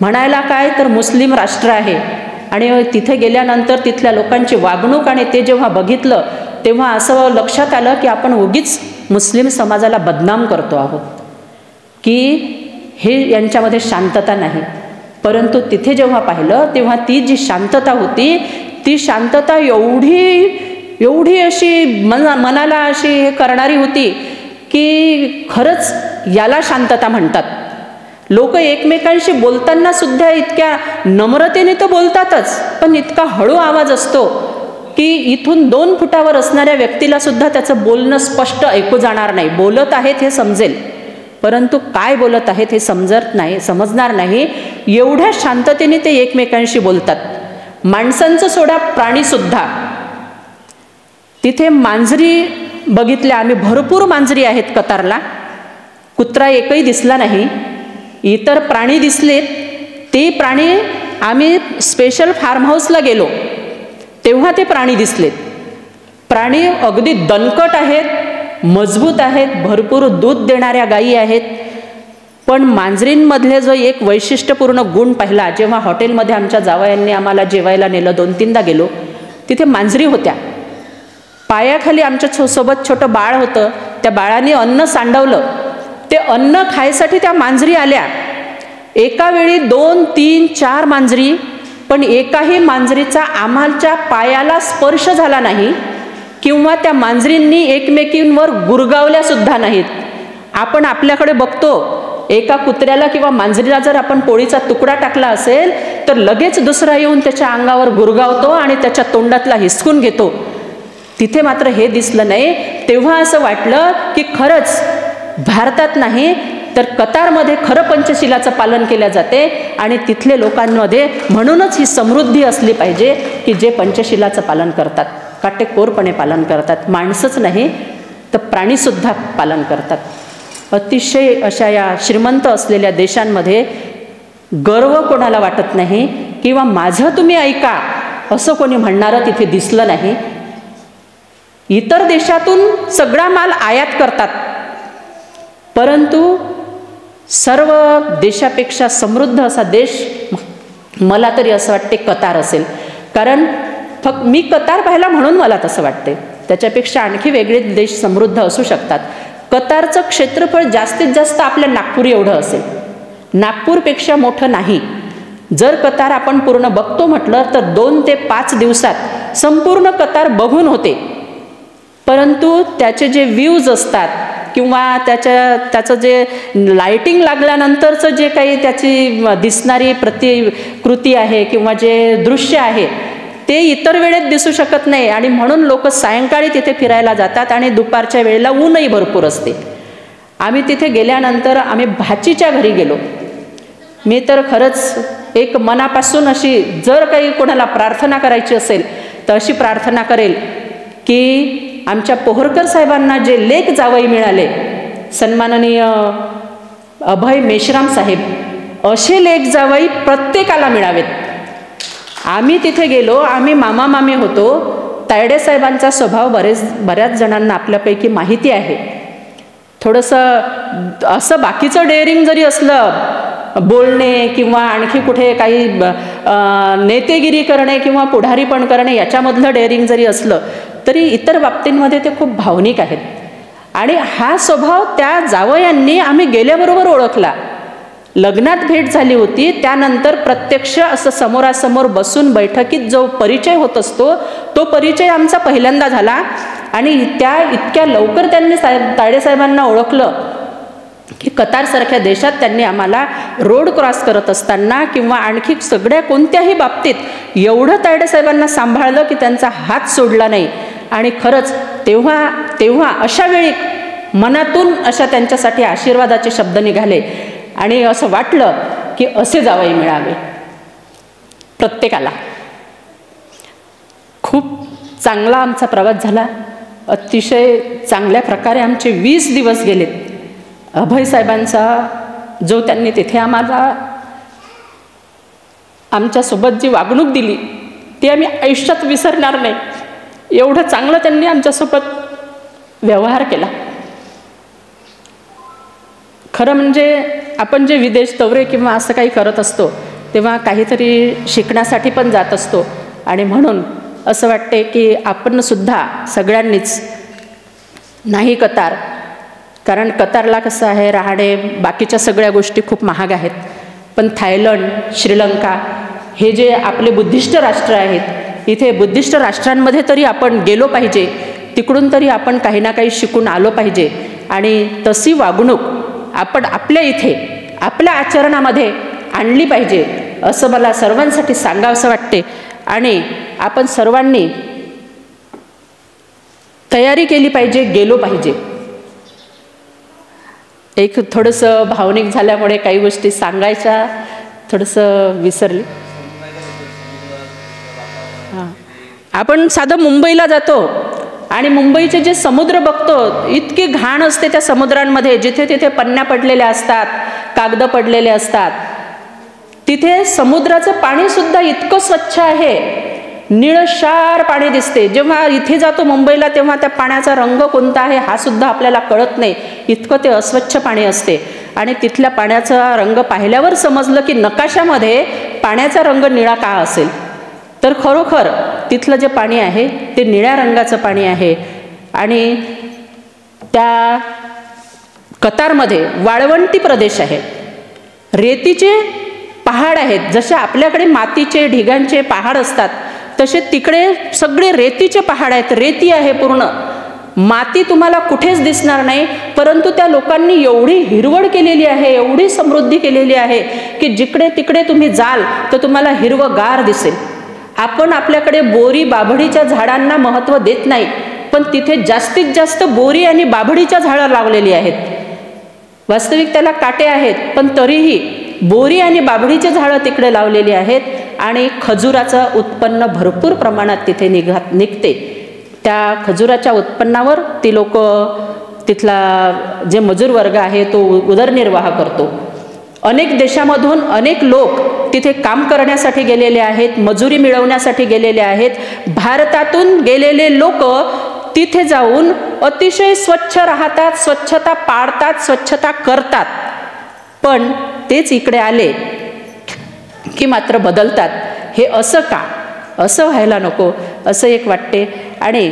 म्हणायला काय तर मुस्लिम राष्ट्र आहे, आणि तिथे गेल्यानंतर तिथल्या लोकांची वागणूक आणि ते जेव्हा बघितलं तेव्हा असं लक्षात आलं की आपण उगीच मुस्लिम समाजाला बदनाम करतो आहोत, की हे यांच्यामध्ये शांतता नाही. परंतु तिथे जेव्हा पाहिलं तेव्हा ती जी शांतता होती, ती शांतता एवढी अशी मनाला अशी हे करणारी होती की खरंच याला शांतता म्हणतात. लोक एकमेकांशी बोलताना सुद्धा इतक्या नम्रतेने तर बोलतातच, पण इतका हळू आवाज असतो की इथून 2 फुटावर असणाऱ्या व्यक्तीला सुद्धा त्याचं बोलणं स्पष्ट ऐकू जाणार नाही. बोलत आहेत हे समजेल, परंतु काय बोलत आहेत हे समजणार नाही. एवढ्या शांततेने ते एकमेकांशी बोलतात. माणसांचं सोडा, प्राणीसुद्धा. तिथे मांजरी बघितल्या आम्ही, भरपूर मांजरी आहेत कतारला. कुत्रा एकही दिसला नाही. इतर प्राणी दिसलेत, ते प्राणी आम्ही स्पेशल फार्म हाऊसला गेलो तेव्हा ते प्राणी दिसलेत. प्राणी अगदी दणकट आहेत, मजबूत आहेत, भरपूर दूध देणाऱ्या गायी आहेत. पण मांजरींमधले जो एक वैशिष्ट्यपूर्ण गुण पाहिला, जेव्हा हॉटेलमध्ये आमच्या जावयांनी आम्हाला जेवायला नेलं, 2-3दा गेलो, तिथे मांजरी होत्या. पायाखाली आमच्या सोबत छोटं बाळ होतं, त्या बाळाने अन्न सांडवलं. ते अन्न खायसाठी त्या मांजरी आल्या. एका वेळी 2, 3, 4 मांजरी, पण एकाही मांजरीचा आम्हाच्या पायाला स्पर्श झाला नाही किंवा त्या मांजरींनी एकमेकींवर गुरगावल्या सुद्धा नाहीत. आपण आपल्याकडे बघतो, एका कुत्र्याला किंवा मांजरीला जर आपण पोळीचा तुकडा टाकला असेल तर लगेच दुसरा येऊन त्याच्या अंगावर गुरगावतो आणि त्याच्या तोंडातला हिसकून घेतो. तिथे मात्र हे दिसलं नाही. तेव्हा असं वाटलं की खरंच भारतात नाही तर कतारमध्ये खरं पंचशिलाचं पालन केलं जाते, आणि तिथले लोकांमध्ये म्हणूनच ही समृद्धी असली पाहिजे की जे पंचशिलाचं पालन करतात, काटेकोरपणे पालन करतात. माणसंच नाही तर प्राणीसुद्धा पालन करतात. अतिशय अशा या श्रीमंत असलेल्या देशांमध्ये गर्व कोणाला वाटत नाही किंवा माझं तुम्ही ऐका असं कोणी म्हणणारं तिथे दिसलं नाही. इतर देशातून सगळा माल आयात करतात, परंतु सर्व देशापेक्षा समृद्ध असा देश मला तरी असं वाटते कतार असेल. कारण फक्त मी कतार पाहिला म्हणून मला तसं वाटते. त्याच्यापेक्षा आणखी वेगळे देश समृद्ध असू शकतात. कतारचं क्षेत्रफळ जास्तीत जास्त आपल्या नागपूर एवढं असेल, नागपूरपेक्षा मोठं नाही. जर कतार आपण पूर्ण बघतो म्हटलं तर 2 ते 5 दिवसात संपूर्ण कतार बघून होते. परंतु त्याचे जे व्ह्यूज असतात किंवा त्याचं जे लाईटिंग लागल्यानंतरचं जे काही त्याची दिसणारी प्रतिकृती आहे किंवा जे दृश्य आहे ते इतर वेळेत दिसू शकत नाही, आणि म्हणून लोक सायंकाळी तिथे फिरायला जातात आणि दुपारच्या वेळेला ऊनही भरपूर असते. आम्ही तिथे गेल्यानंतर आम्ही भाचीच्या घरी गेलो. मी तर खरंच एक मनापासून अशी जर काही कोणाला प्रार्थना करायची असेल तर अशी प्रार्थना करेल की आमच्या पोहरकर साहेबांना जे लेक जावई मिळाले, सन्माननीय अभय मेश्राम साहेब, असे लेक जावई प्रत्येकाला मिळावेत. आम्ही तिथे गेलो, आम्ही मामा मामी होतो. तायडे साहेबांचा स्वभाव बऱ्याच जणांना आपल्यापैकी माहिती आहे. थोडंसं असं बाकीचं डेअरिंग जरी असलं, बोलणे किंवा आणखी कुठे काही नेतेगिरी करणे किंवा पुढारीपण करणे याच्यामधलं डेअरिंग जरी असलं तरी इतर बाबतींमध्ये ते खूप भावनिक आहेत. आणि हा स्वभाव त्या जावयांनी आम्ही गेल्याबरोबर ओळखला. लग्नात भेट झाली होती, त्यानंतर प्रत्यक्ष असं समोरासमोर बसून बैठकीत जो परिचय होत असतो तो परिचय आमचा पहिल्यांदा झाला. आणि त्या इतक्या लवकर त्यांनी तायडेसाहेबांना ओळखलं की कतारसारख्या देशात त्यांनी आम्हाला रोड क्रॉस करत असताना किंवा आणखी सगळ्या कोणत्याही बाबतीत एवढं तायडेसाहेबांना सांभाळलं की त्यांचा हात सोडला नाही. आणि खरंच तेव्हा अशा वेळी मनातून अशा त्यांच्यासाठी आशीर्वादाचे शब्द निघाले आणि असं वाटलं की असे जावई मिळावे प्रत्येकाला. खूप चांगला आमचा प्रवास झाला. अतिशय चांगल्या प्रकारे आमचे 20 दिवस गेलेत. अभयसाहेबांचा जो त्यांनी तिथे आम्हाला आमच्यासोबत जी वागणूक दिली ती आम्ही आयुष्यात विसरणार नाही. एवढं चांगलं त्यांनी आमच्यासोबत व्यवहार केला. खरं म्हणजे आपण जे विदेश दौरे किंवा असं काही करत असतो तेव्हा काहीतरी शिकण्यासाठी पण जात असतो. आणि म्हणून असं वाटते की आपण सुद्धा सगळ्यांनीच नाही कतार, कारण कतारला कसं आहे राहणे बाकीच्या सगळ्या गोष्टी खूप महाग आहेत, पण थायलंड, श्रीलंका हे जे आपले बुद्धिस्ट राष्ट्र आहेत इथे बुद्धिस्ट राष्ट्रांमध्ये तरी आपण गेलो पाहिजे. तिकडून तरी आपण काही ना काही शिकून आलो पाहिजे. आणि तशी वागणूक आपण आपल्या इथे आपल्या आचरणामध्ये आणली पाहिजे असं मला सर्वांसाठी सांगावंसं वाटते. आणि आपण सर्वांनी तयारी केली पाहिजे, गेलो पाहिजे. एक थोडंसं भावनिक झाल्यामुळे काही गोष्टी सांगायच्या थोडंसं विसरले. हां, आपण साधं मुंबईला जातो आणि मुंबईचे जे समुद्र बघतो इतकी घाण असते त्या समुद्रांमध्ये, जिथे तिथे पन्न्या पडलेल्या असतात, कागद पडलेले असतात. तिथे समुद्राचं पाणी सुद्धा इतकं स्वच्छ आहे, निळशार पाणी दिसते. जेव्हा इथे जातो मुंबईला तेव्हा त्या पाण्याचा रंग कोणता आहे हा सुद्धा आपल्याला कळत नाही, इतकं ते अस्वच्छ पाणी असते. आणि तिथल्या पाण्याचा रंग पाहिल्यावर समजलं की नकाशामध्ये पाण्याचा रंग निळा का असेल, तर खरोखर तिथलं जे पाणी आहे ते निळ्या रंगाचं पाणी आहे. आणि त्या कतारमध्ये वाळवंटी प्रदेश आहे, रेतीचे पहाड आहेत. जसे आपल्याकडे मातीचे ढिगांचे पहाड असतात तसे तिकडे सगळे रेतीचे पहाड आहेत. रेती आहे पूर्ण, माती तुम्हाला कुठेच दिसणार नाही. परंतु त्या लोकांनी एवढी हिरवळ केलेली आहे, एवढी समृद्धी केलेली आहे की जिकडे तिकडे तुम्ही जाल तर तुम्हाला हिरवगार दिसेल. आपण आपल्याकडे बोरी बाभळीच्या झाडांना महत्त्व देत नाही, पण तिथे जास्तीत जास्त बोरी आणि बाभळीच्या झाडं लावलेली आहेत. वास्तविक त्याला काटे आहेत, पण तरीही बोरी आणि बाभळीचे झाडं तिकडे लावलेली आहेत. आणि खजुराचं उत्पन्न भरपूर प्रमाणात तिथे निघते. त्या खजुराच्या उत्पन्नावर ती लोक, तिथला जे मजूर वर्ग आहे तो उदरनिर्वाह करतो. अनेक देशामधून अनेक लोक तिथे काम करण्यासाठी गेलेले आहेत, मजुरी मिळवण्यासाठी गेलेले आहेत. भारतातून गेलेले लोक तिथे जाऊन अतिशय स्वच्छ राहतात, स्वच्छता पाळतात, स्वच्छता करतात. पण तेच इकडे आले की मात्र बदलतात. हे असं का? असं व्हायला नको असं एक वाटते. आणि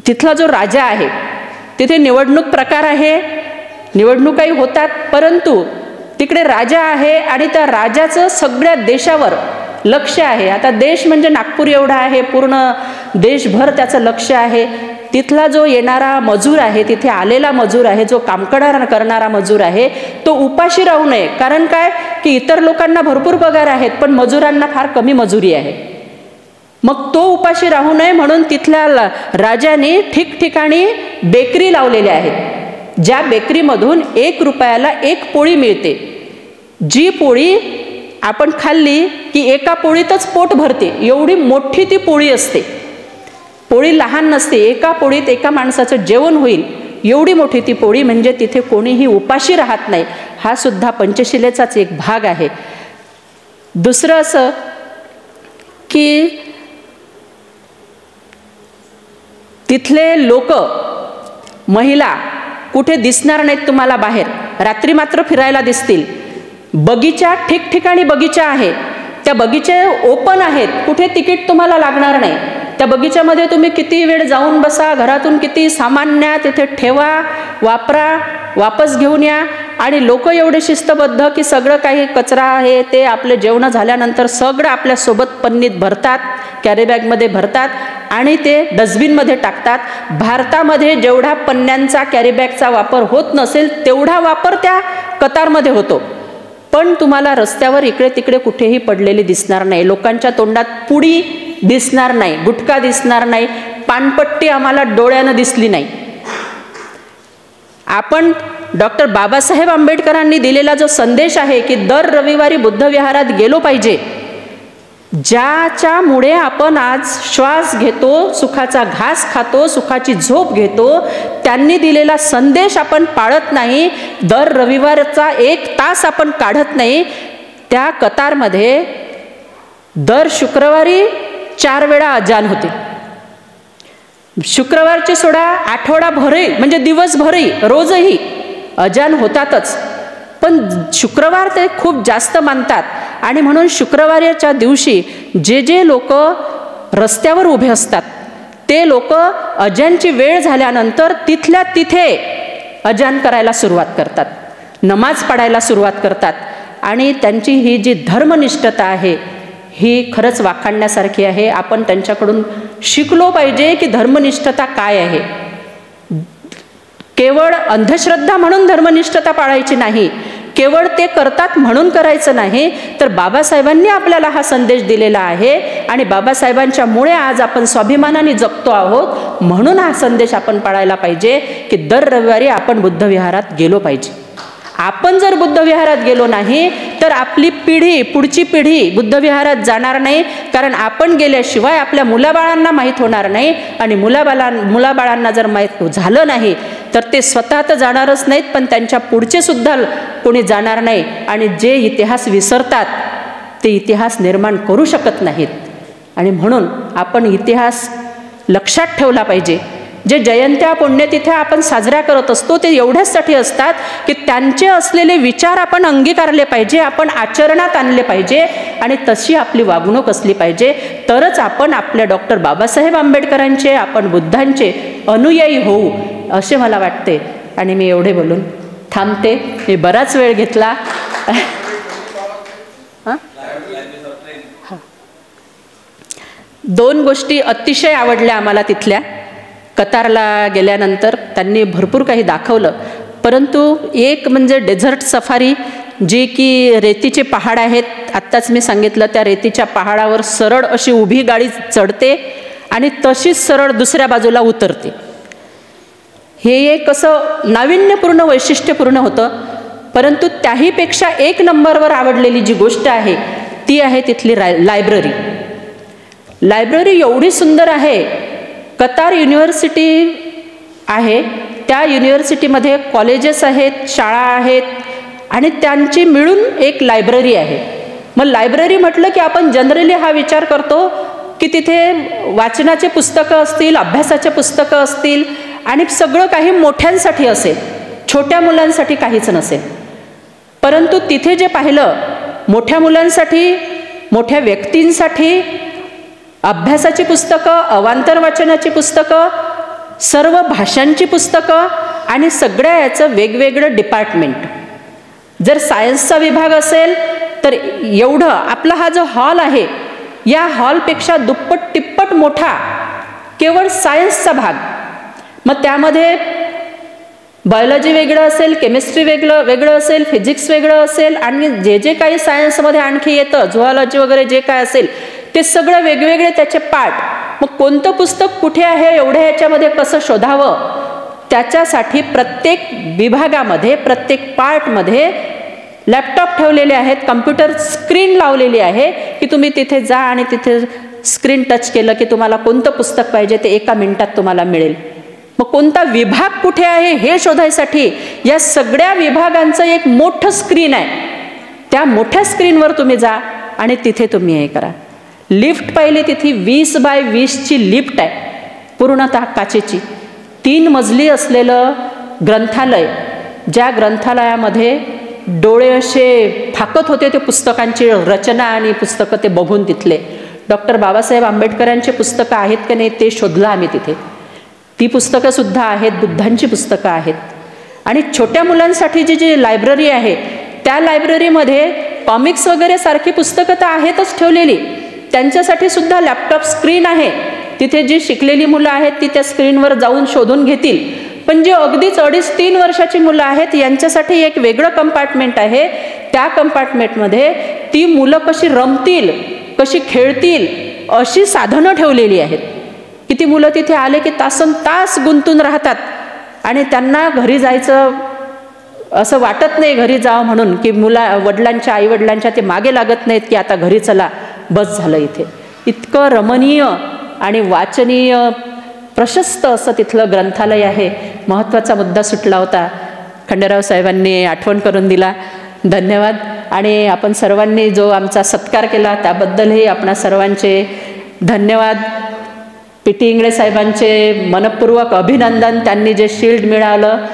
तिथला जो राजा आहे तिथे निवडणूक प्रकार आहे, निवडणुकाही होतात, परंतु तिकडे राजा आहे आणि त्या राजाचं सगळ्या देशावर लक्ष आहे. आता देश म्हणजे नागपूर एवढा आहे, पूर्ण देशभर त्याचं लक्ष आहे. तिथला जो येणारा मजूर आहे, तिथे आलेला मजूर आहे, जो काम करणारा मजूर आहे, तो उपाशी राहू नये. कारण काय की इतर लोकांना भरपूर पगार आहेत पण मजुरांना फार कमी मजुरी आहे. मग तो उपाशी राहू नये म्हणून तिथल्या राजाने ठिकठिकाणी बेकरी लावलेल्या आहेत, ज्या बेकरीमधून 1 रुपयाला 1 पोळी मिळते. जी पोळी आपण खाल्ली की एका पोळीतच पोट भरते, एवढी मोठी ती पोळी असते. पोळी लहान नसते, एका पोळीत एका माणसाचं जेवण होईल एवढी मोठी ती पोळी. म्हणजे तिथे कोणीही उपाशी राहत नाही. हा सुद्धा पंचशिलेचाच एक भाग आहे. दुसरं असं की तिथले लोक, महिला कुठे दिसणार नाहीत तुम्हाला बाहेर, रात्री मात्र फिरायला दिसतील. बगीचा, ठिकठिकाणी बगीचा आहे, त्या बगीचे ओपन आहेत, कुठे तिकीट तुम्हाला लागणार नाही. त्या बगीच्यामध्ये तुम्ही किती वेळ जाऊन बसा, घरातून किती सामान न्या, तिथे ठेवा, वापरा, वापस घेऊन या. आणि लोक एवढे शिस्तबद्ध की सगळं काही कचरा आहे ते आपले जेवण झाल्यानंतर सगळं आपल्यासोबत पन्नीत भरतात, कॅरीबॅगमध्ये भरतात आणि ते डस्टबिनमध्ये टाकतात. भारतामध्ये जेवढा पन्न्यांचा कॅरीबॅगचा वापर होत नसेल तेवढा वापर त्या कतारमध्ये होतो. पण तुम्हाला रस्त्यावर इकडे तिकडे कुठेही पडलेली दिसणार नाही. लोकांच्या तोंडात पुडी दिसणार नाही, गुटखा दिसणार नाही, पानपट्टी आम्हाला डोळ्यानं दिसली नाही. आपण डॉक्टर बाबासाहेब आंबेडकरांनी दिलेला जो संदेश आहे की दर रविवारी बुद्ध विहारात गेलो पाहिजे, ज्याच्यामुळे आपण आज श्वास घेतो, सुखाचा घास खातो, सुखाची झोप घेतो, त्यांनी दिलेला संदेश आपण पाळत नाही. दर रविवारचा 1 तास आपण काढत नाही. त्या कतारमध्ये दर शुक्रवारी 4 वेळा अजान होते. शुक्रवारचे सोडा, आठवडाभरही म्हणजे दिवसभरही रोजही अजान होतातच. पण शुक्रवार ते खूप जास्त मानतात आणि म्हणून शुक्रवारच्या दिवशी जे जे लोक रस्त्यावर उभे असतात ते लोक अजानची वेळ झाल्यानंतर तिथल्या तिथे अजान करायला सुरुवात करतात, नमाज पढायला सुरुवात करतात. आणि त्यांची ही जी धर्मनिष्ठता आहे ही खरंच वाखाणण्यासारखी आहे. आपण त्यांच्याकडून शिकलो पाहिजे की धर्मनिष्ठता काय आहे. केवळ अंधश्रद्धा म्हणून धर्मनिष्ठता पाळायची नाही, केवळ ते करतात म्हणून करायचं नाही, तर बाबासाहेबांनी आपल्याला हा संदेश दिलेला आहे आणि बाबासाहेबांच्यामुळे आज आपण स्वाभिमानाने जगतो आहोत. म्हणून हा संदेश आपण पाळायला पाहिजे की दर रविवारी आपण बुद्ध विहारात गेलो पाहिजे. आपण जर बुद्ध विहारात गेलो नाही तर आपली पिढी, पुढची पिढी बुद्ध विहारात जाणार नाही. कारण आपण गेल्याशिवाय आपल्या मुलाबाळांना माहीत होणार नाही आणि मुलाबाळांना जर माहीत झालं नाही तर ते स्वतः तर जाणारच नाहीत, पण त्यांच्या पुढचे सुद्धा कोणी जाणार नाही. आणि जे इतिहास विसरतात ते इतिहास निर्माण करू शकत नाहीत. आणि म्हणून आपण इतिहास लक्षात ठेवला पाहिजे. जे जयंत्या पुण्यतिथ्या आपण साजऱ्या करत असतो ते एवढ्याचसाठी असतात की त्यांचे असलेले विचार आपण अंगीकारले पाहिजे, आपण आचरणात आणले पाहिजे आणि तशी आपली वागणूक असली पाहिजे. तरच आपण आपल्या डॉक्टर बाबासाहेब आंबेडकरांचे, आपण बुद्धांचे अनुयायी होऊ असे मला वाटते. आणि मी एवढे बोलून थांबते. मी बराच वेळ घेतला. दोन गोष्टी अतिशय आवडल्या आम्हाला तिथल्या. कतारला गेल्यानंतर त्यांनी भरपूर काही दाखवलं, परंतु एक म्हणजे डेझर्ट सफारी, जी की रेतीचे पहाड आहेत. आत्ताच मी सांगितलं त्या रेतीच्या पहाडावर सरळ अशी उभी गाडी चढते आणि तशीच सरळ दुसऱ्या बाजूला उतरते. हे एक असं नाविन्यपूर्ण वैशिष्ट्यपूर्ण होतं. परंतु त्याहीपेक्षा 1 नंबरवर आवडलेली जी गोष्ट आहे ती आहे तिथली लायब्ररी. लायब्ररी एवढी सुंदर आहे. कतार युनिव्हर्सिटी आहे, त्या युनिव्हर्सिटीमध्ये कॉलेजेस आहेत, शाळा आहेत आणि त्यांची मिळून एक लायब्ररी आहे. मग लायब्ररी म्हटलं की आपण जनरली हा विचार करतो की तिथे वाचनाचे पुस्तकं असतील, अभ्यासाचे पुस्तकं असतील आणि सगळं काही मोठ्यांसाठी असेल, छोट्या मुलांसाठी काहीच नसेल. परंतु तिथे जे पाहिलं, मोठ्या मुलांसाठी, मोठ्या व्यक्तींसाठी अभ्यासाची पुस्तकं, अवांतर वाचनाची पुस्तकं, सर्व भाषांची पुस्तकं आणि सगळ्या याचं वेगवेगळं डिपार्टमेंट. जर सायन्सचा विभाग असेल तर एवढं आपला हा जो हॉल आहे या हॉलपेक्षा दुप्पट तिप्पट मोठा केवळ सायन्सचा भाग. मग त्यामध्ये बायोलॉजी वेगळं असेल, केमिस्ट्री वेगळं असेल, फिजिक्स वेगळं असेल आणि जे जे काही सायन्समध्ये आणखी येतं, झुऑलॉजी वगैरे जे काय असेल ते सगळं वेगवेगळे त्याचे पार्ट. मग कोणतं पुस्तक कुठे आहे एवढ्या ह्याच्यामध्ये कसं शोधावं, त्याच्यासाठी प्रत्येक विभागामध्ये, प्रत्येक पार्टमध्ये लॅपटॉप ठेवलेले आहेत, कम्प्युटर स्क्रीन लावलेली आहे की तुम्ही तिथे जा आणि तिथे स्क्रीन टच केलं की तुम्हाला कोणतं पुस्तक पाहिजे ते 1 मिनिटात तुम्हाला मिळेल. मग कोणता विभाग कुठे आहे हे शोधायसाठी या सगळ्या विभागांचं एक मोठं स्क्रीन आहे. त्या मोठ्या स्क्रीनवर तुम्ही जा आणि तिथे तुम्ही हे करा. लिफ्ट पाहिली, तिथे 20 बाय 20ची लिफ्ट आहे, पूर्णतः काचेची. 3 मजली असलेलं ग्रंथालय, ज्या ग्रंथालयामध्ये डोळे असे फाकत होते ते पुस्तकांची रचना आणि पुस्तकं ते बघून तिथले. डॉक्टर बाबासाहेब आंबेडकरांची पुस्तकं आहेत का नाही ते शोधलं आम्ही तिथे. ती पुस्तकंसुद्धा आहेत, बुद्धांची पुस्तकं आहेत. आणि छोट्या मुलांसाठी जी लायब्ररी आहे त्या लायब्ररीमध्ये कॉमिक्स वगैरे सारखी पुस्तकं तर आहेतच ठेवलेली, त्यांच्यासाठी सुद्धा लॅपटॉप स्क्रीन आहे. तिथे जी शिकलेली मुलं आहेत ती त्या स्क्रीनवर जाऊन शोधून घेतील. पण जे अगदीच 2.5-3 वर्षाची मुलं आहेत यांच्यासाठी एक वेगळं कंपार्टमेंट आहे. त्या कंपार्टमेंटमध्ये ती मुलं कशी रमतील, कशी खेळतील अशी साधनं ठेवलेली आहेत की ती मुलं तिथे आले की तासनतास गुंतून राहतात आणि त्यांना घरी जायचं असं वाटत नाही, घरी जावं म्हणून की वडिलांच्या आईवडिलांच्या ते मागे लागत नाहीत की आता घरी चला बस झालं. इथे इतकं रमणीय आणि वाचनीय प्रशस्त असं तिथलं ग्रंथालय आहे. महत्त्वाचा मुद्दा सुटला होता, खंडेराव साहेबांनी आठवण करून दिला, धन्यवाद. आणि आपण सर्वांनी जो आमचा सत्कार केला त्याबद्दलही आपणा सर्वांचे धन्यवाद. पी.टी. इंगळे साहेबांचे मनपूर्वक अभिनंदन. त्यांनी जे शील्ड मिळालं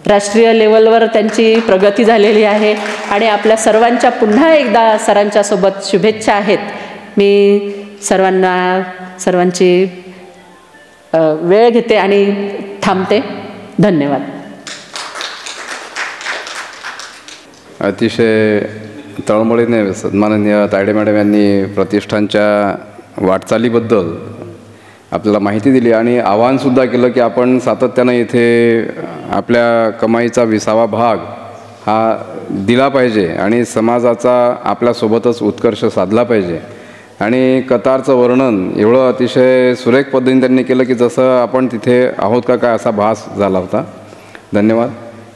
राष्ट्रीय लेवलवर त्यांची प्रगती झालेली आहे आणि आपल्या सर्वांच्या पुन्हा एकदा सरांच्या सोबत शुभेच्छा आहेत. मी सर्वांची वेळ घेते आणि थांबते. धन्यवाद. अतिशय तळमळीने सन्माननीय तायडे मॅडम यांनी प्रतिष्ठानच्या वाटचालीबद्दल आपल्याला माहिती दिली आणि आवाहनसुद्धा केलं की आपण सातत्यानं इथे आपल्या कमाईचा 20वा भाग हा दिला पाहिजे आणि समाजाचा आपल्यासोबतच उत्कर्ष साधला पाहिजे. आणि कतारचं वर्णन एवढं अतिशय सुरेख पद्धतीने त्यांनी केलं की जसं आपण तिथे आहोत का काय असा भास झाला होता. धन्यवाद.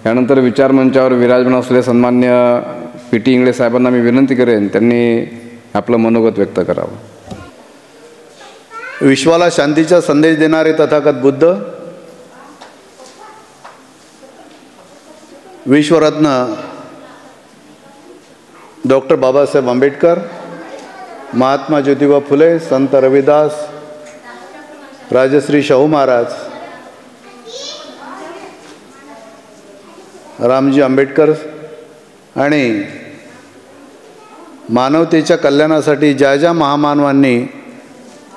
यानंतर विचारमंचावर विराजमान असलेले सन्मान्य पी.टी. इंगळे साहेबांना मी विनंती करेन त्यांनी आपलं मनोगत व्यक्त करावं. विश्वाला शांतीचा संदेश देणारे तथागत बुद्ध, विश्वरत्न डॉक्टर बाबासाहेब आंबेडकर, महात्मा ज्योतिबा फुले, संत रविदास, राजश्री शाहू महाराज, रामजी आंबेडकर आणि मानवतेच्या कल्याणासाठी ज्या ज्या महामानवांनी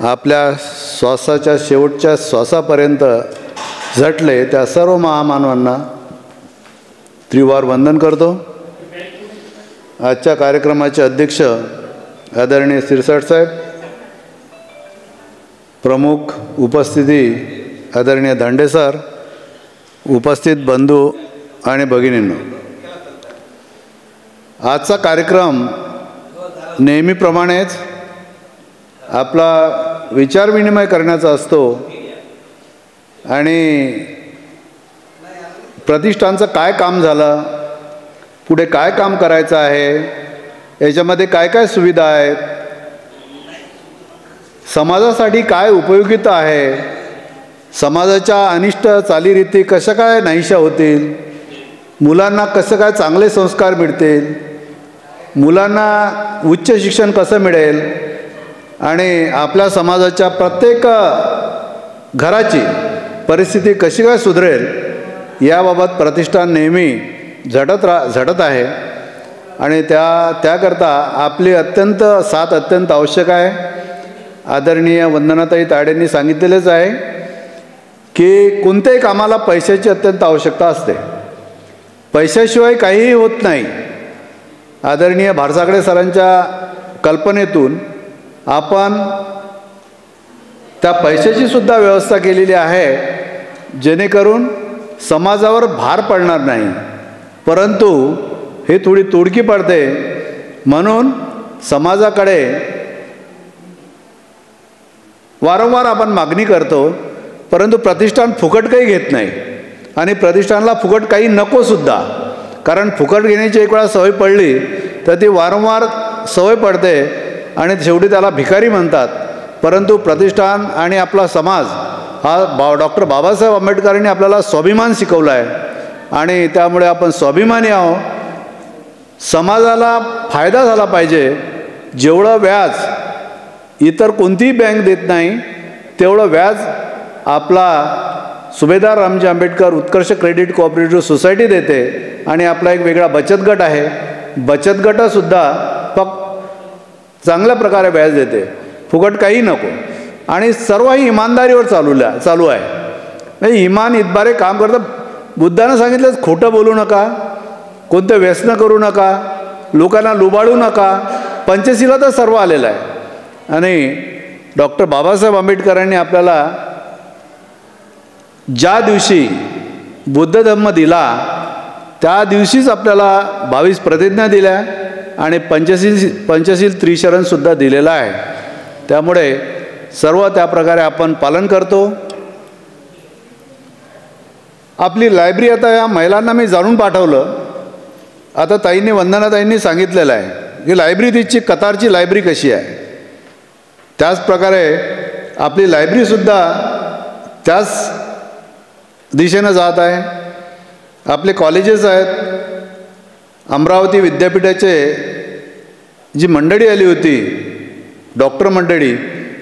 आपल्या श्वासाच्या शेवटच्या श्वासापर्यंत झटले त्या सर्व महामानवांना त्रिवार वंदन करतो. आजच्या कार्यक्रमाचे अध्यक्ष आदरणीय सिरसाट साहेब, प्रमुख उपस्थिती आदरणीय धांडे सर, उपस्थित बंधू आणि भगिनींनो, आजचा कार्यक्रम नेहमीप्रमाणेच आपला विचारविनिमय करण्याचा असतो आणि प्रतिष्ठानचं काय काम झालं, पुढे काय काम करायचं आहे, याच्यामध्ये काय काय सुविधा आहेत, समाजासाठी काय उपयोगिता आहे, समाजाच्या अनिष्ट चालीरीती कशा काय नाहीशा होतील, मुलांना कसं काय चांगले संस्कार मिळतील, मुलांना उच्च शिक्षण कसं मिळेल आणि आपल्या समाजाच्या प्रत्येक घराची परिस्थिती कशी काय सुधरेल याबाबत प्रतिष्ठान नेहमी झटत आहे आणि त्याकरता आपली साथ अत्यंत आवश्यक आहे. आदरणीय वंदनाताई तायडेंनी सांगितलेलेच आहे की कोणत्याही कामाला पैशाची अत्यंत आवश्यकता असते, पैशाशिवाय काहीही होत नाही. आदरणीय भारसागडे सरांच्या कल्पनेतून आपण त्या पैशाची सुद्धा व्यवस्था केलेली आहे जेणेकरून समाजावर भार पडणार नाही, परंतु हे थोडी तोडकी पडते. म्हणून समाजाकडे वारंवार आपण मागणी करतो, परंतु प्रतिष्ठान फुकट काही घेत नाही आणि प्रतिष्ठानला फुकट काही नकोसुद्धा, कारण फुकट घेण्याची एक वेळा सवय पडली तर ती वारंवार सवय पडते आणि शेवटी त्याला भिकारी म्हणतात. परंतु प्रतिष्ठान आणि आपला समाज हा डॉक्टर बाबासाहेब आंबेडकरांनी आपल्याला स्वाभिमान शिकवला आहे आणि त्यामुळे आपण स्वाभिमानी आहोत. समाजाला फायदा झाला पाहिजे. जेवढं व्याज इतर कोणतीही बँक देत नाही तेवढं व्याज आपला सुभेदार रामजी आंबेडकर उत्कर्ष क्रेडिट कोऑपरेटिव्ह सोसायटी देते आणि आपला एक वेगळा बचत गट आहे. बचत गटसुद्धा चांगल्या प्रकारे व्याज देते. फुकट काही नको आणि सर्व ही इमानदारीवर चालू आहे. म्हणजे इमान इतबारे काम करतं. बुद्धानं सांगितलं खोटं बोलू नका, कोणतं व्यसन करू नका, लोकांना लुबाडू नका. पंचशीला तर सर्व आलेलं आहे. आणि डॉक्टर बाबासाहेब आंबेडकरांनी आपल्याला ज्या दिवशी बुद्ध धम्म दिला त्या दिवशीच आपल्याला 22 प्रतिज्ञा दिल्या आणि पंचशील त्रिशरणसुद्धा दिलेला आहे. त्यामुळे सर्व त्या प्रकारे आपण पालन करतो. आपली लायब्ररी आता या महिलांना मी जाणून पाठवलं. आता ताईंनी वंदनाताईंनी सांगितलेलं आहे की लायब्ररी तिची कतारची लायब्ररी कशी आहे, त्याच प्रकारे आपली लायब्ररीसुद्धा त्याच दिशेनं जात आहे. आपले कॉलेजेस आहेत. अमरावती विद्यापीठाचे जी मंडळी आली होती, डॉक्टर मंडळी,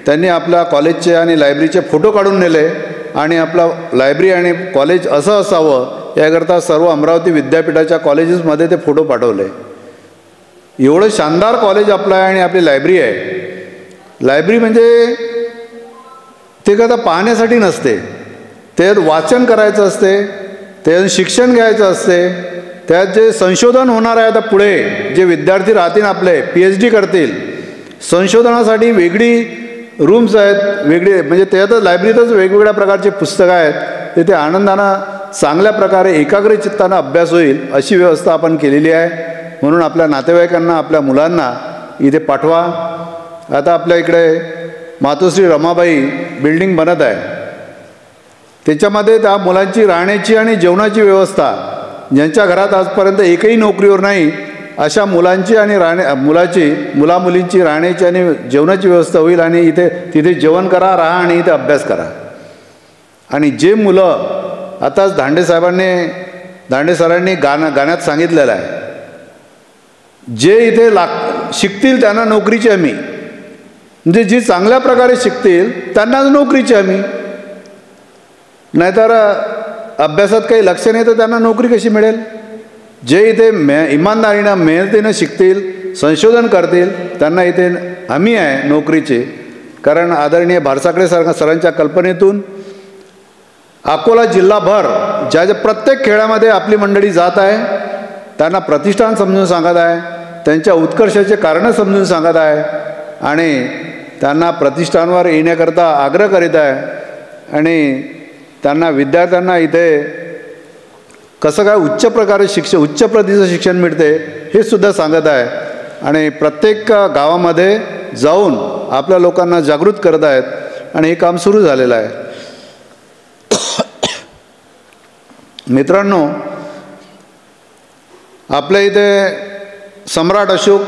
त्यांनी आपल्या कॉलेजचे आणि लायब्ररीचे फोटो काढून नेले आणि आपला लायब्ररी आणि कॉलेज असं असावं याकरता सर्व अमरावती विद्यापीठाच्या कॉलेजेसमध्ये ते फोटो पाठवले. एवढं शानदार कॉलेज आपलं आहे आणि आपली लायब्ररी आहे. लायब्ररी म्हणजे ते कदा पाहण्यासाठी नसते, त्यात वाचन करायचं असते, त्यात शिक्षण घ्यायचं असते, त्यात जे संशोधन होणार आहे. आता पुढे जे विद्यार्थी राहतील आपले PhD करतील, संशोधनासाठी वेगळी रूम्स आहेत, वेगळी म्हणजे त्यातच लायब्ररीतच वेगवेगळ्या प्रकारचे पुस्तकं आहेत. तिथे आनंदानं चांगल्या प्रकारे एकाग्र चित्तानं अभ्यास होईल अशी व्यवस्था आपण केलेली आहे. म्हणून आपल्या नातेवाईकांना, आपल्या मुलांना इथे पाठवा. आता आपल्या इकडे मातोश्री रमाबाई बिल्डिंग बनत आहे. त्याच्यामध्ये त्या मुलांची राहण्याची आणि जेवणाची व्यवस्था, ज्यांच्या घरात आजपर्यंत एकही नोकरीवर नाही अशा मुलांची आणि मुलामुलींची राहण्याची आणि जेवणाची व्यवस्था होईल. आणि तिथे जेवण करा, राहा आणि इथे अभ्यास करा. आणि जे मुलं आताच दांडे सरांनी गाण्यात सांगितलेलं आहे, जे इथे शिकतील त्यांना नोकरीची हमी, म्हणजे जी चांगल्या प्रकारे शिकतील त्यांनाच नोकरीची हमी. नाहीतर अभ्यासात काही लक्ष नाही तर त्यांना नोकरी कशी मिळेल. जे इथे इमानदारीनं मेहनतीनं शिकतील, संशोधन करतील त्यांना इथे हमी आहे नोकरीची. कारण आदरणीय भारसाकडे सरांच्या कल्पनेतून अकोला जिल्हाभर ज्या प्रत्येक खेड्यामध्ये आपली मंडळी जात आहे, त्यांना प्रतिष्ठान समजून सांगत आहे, त्यांच्या उत्कर्षाचे कारणं समजून सांगत आहे आणि त्यांना प्रतिष्ठानवर येण्याकरता आग्रह करीत आहे. आणि त्यांना विद्यार्थ्यांना इथे कसं काय उच्च प्रतीचं शिक्षण मिळते हे सुद्धा सांगत आहे. आणि प्रत्येक गावामध्ये जाऊन आपल्या लोकांना जागृत करत आहेत आणि हे काम सुरू झालेलं आहे. मित्रांनो, आपल्या इथे सम्राट अशोकच्या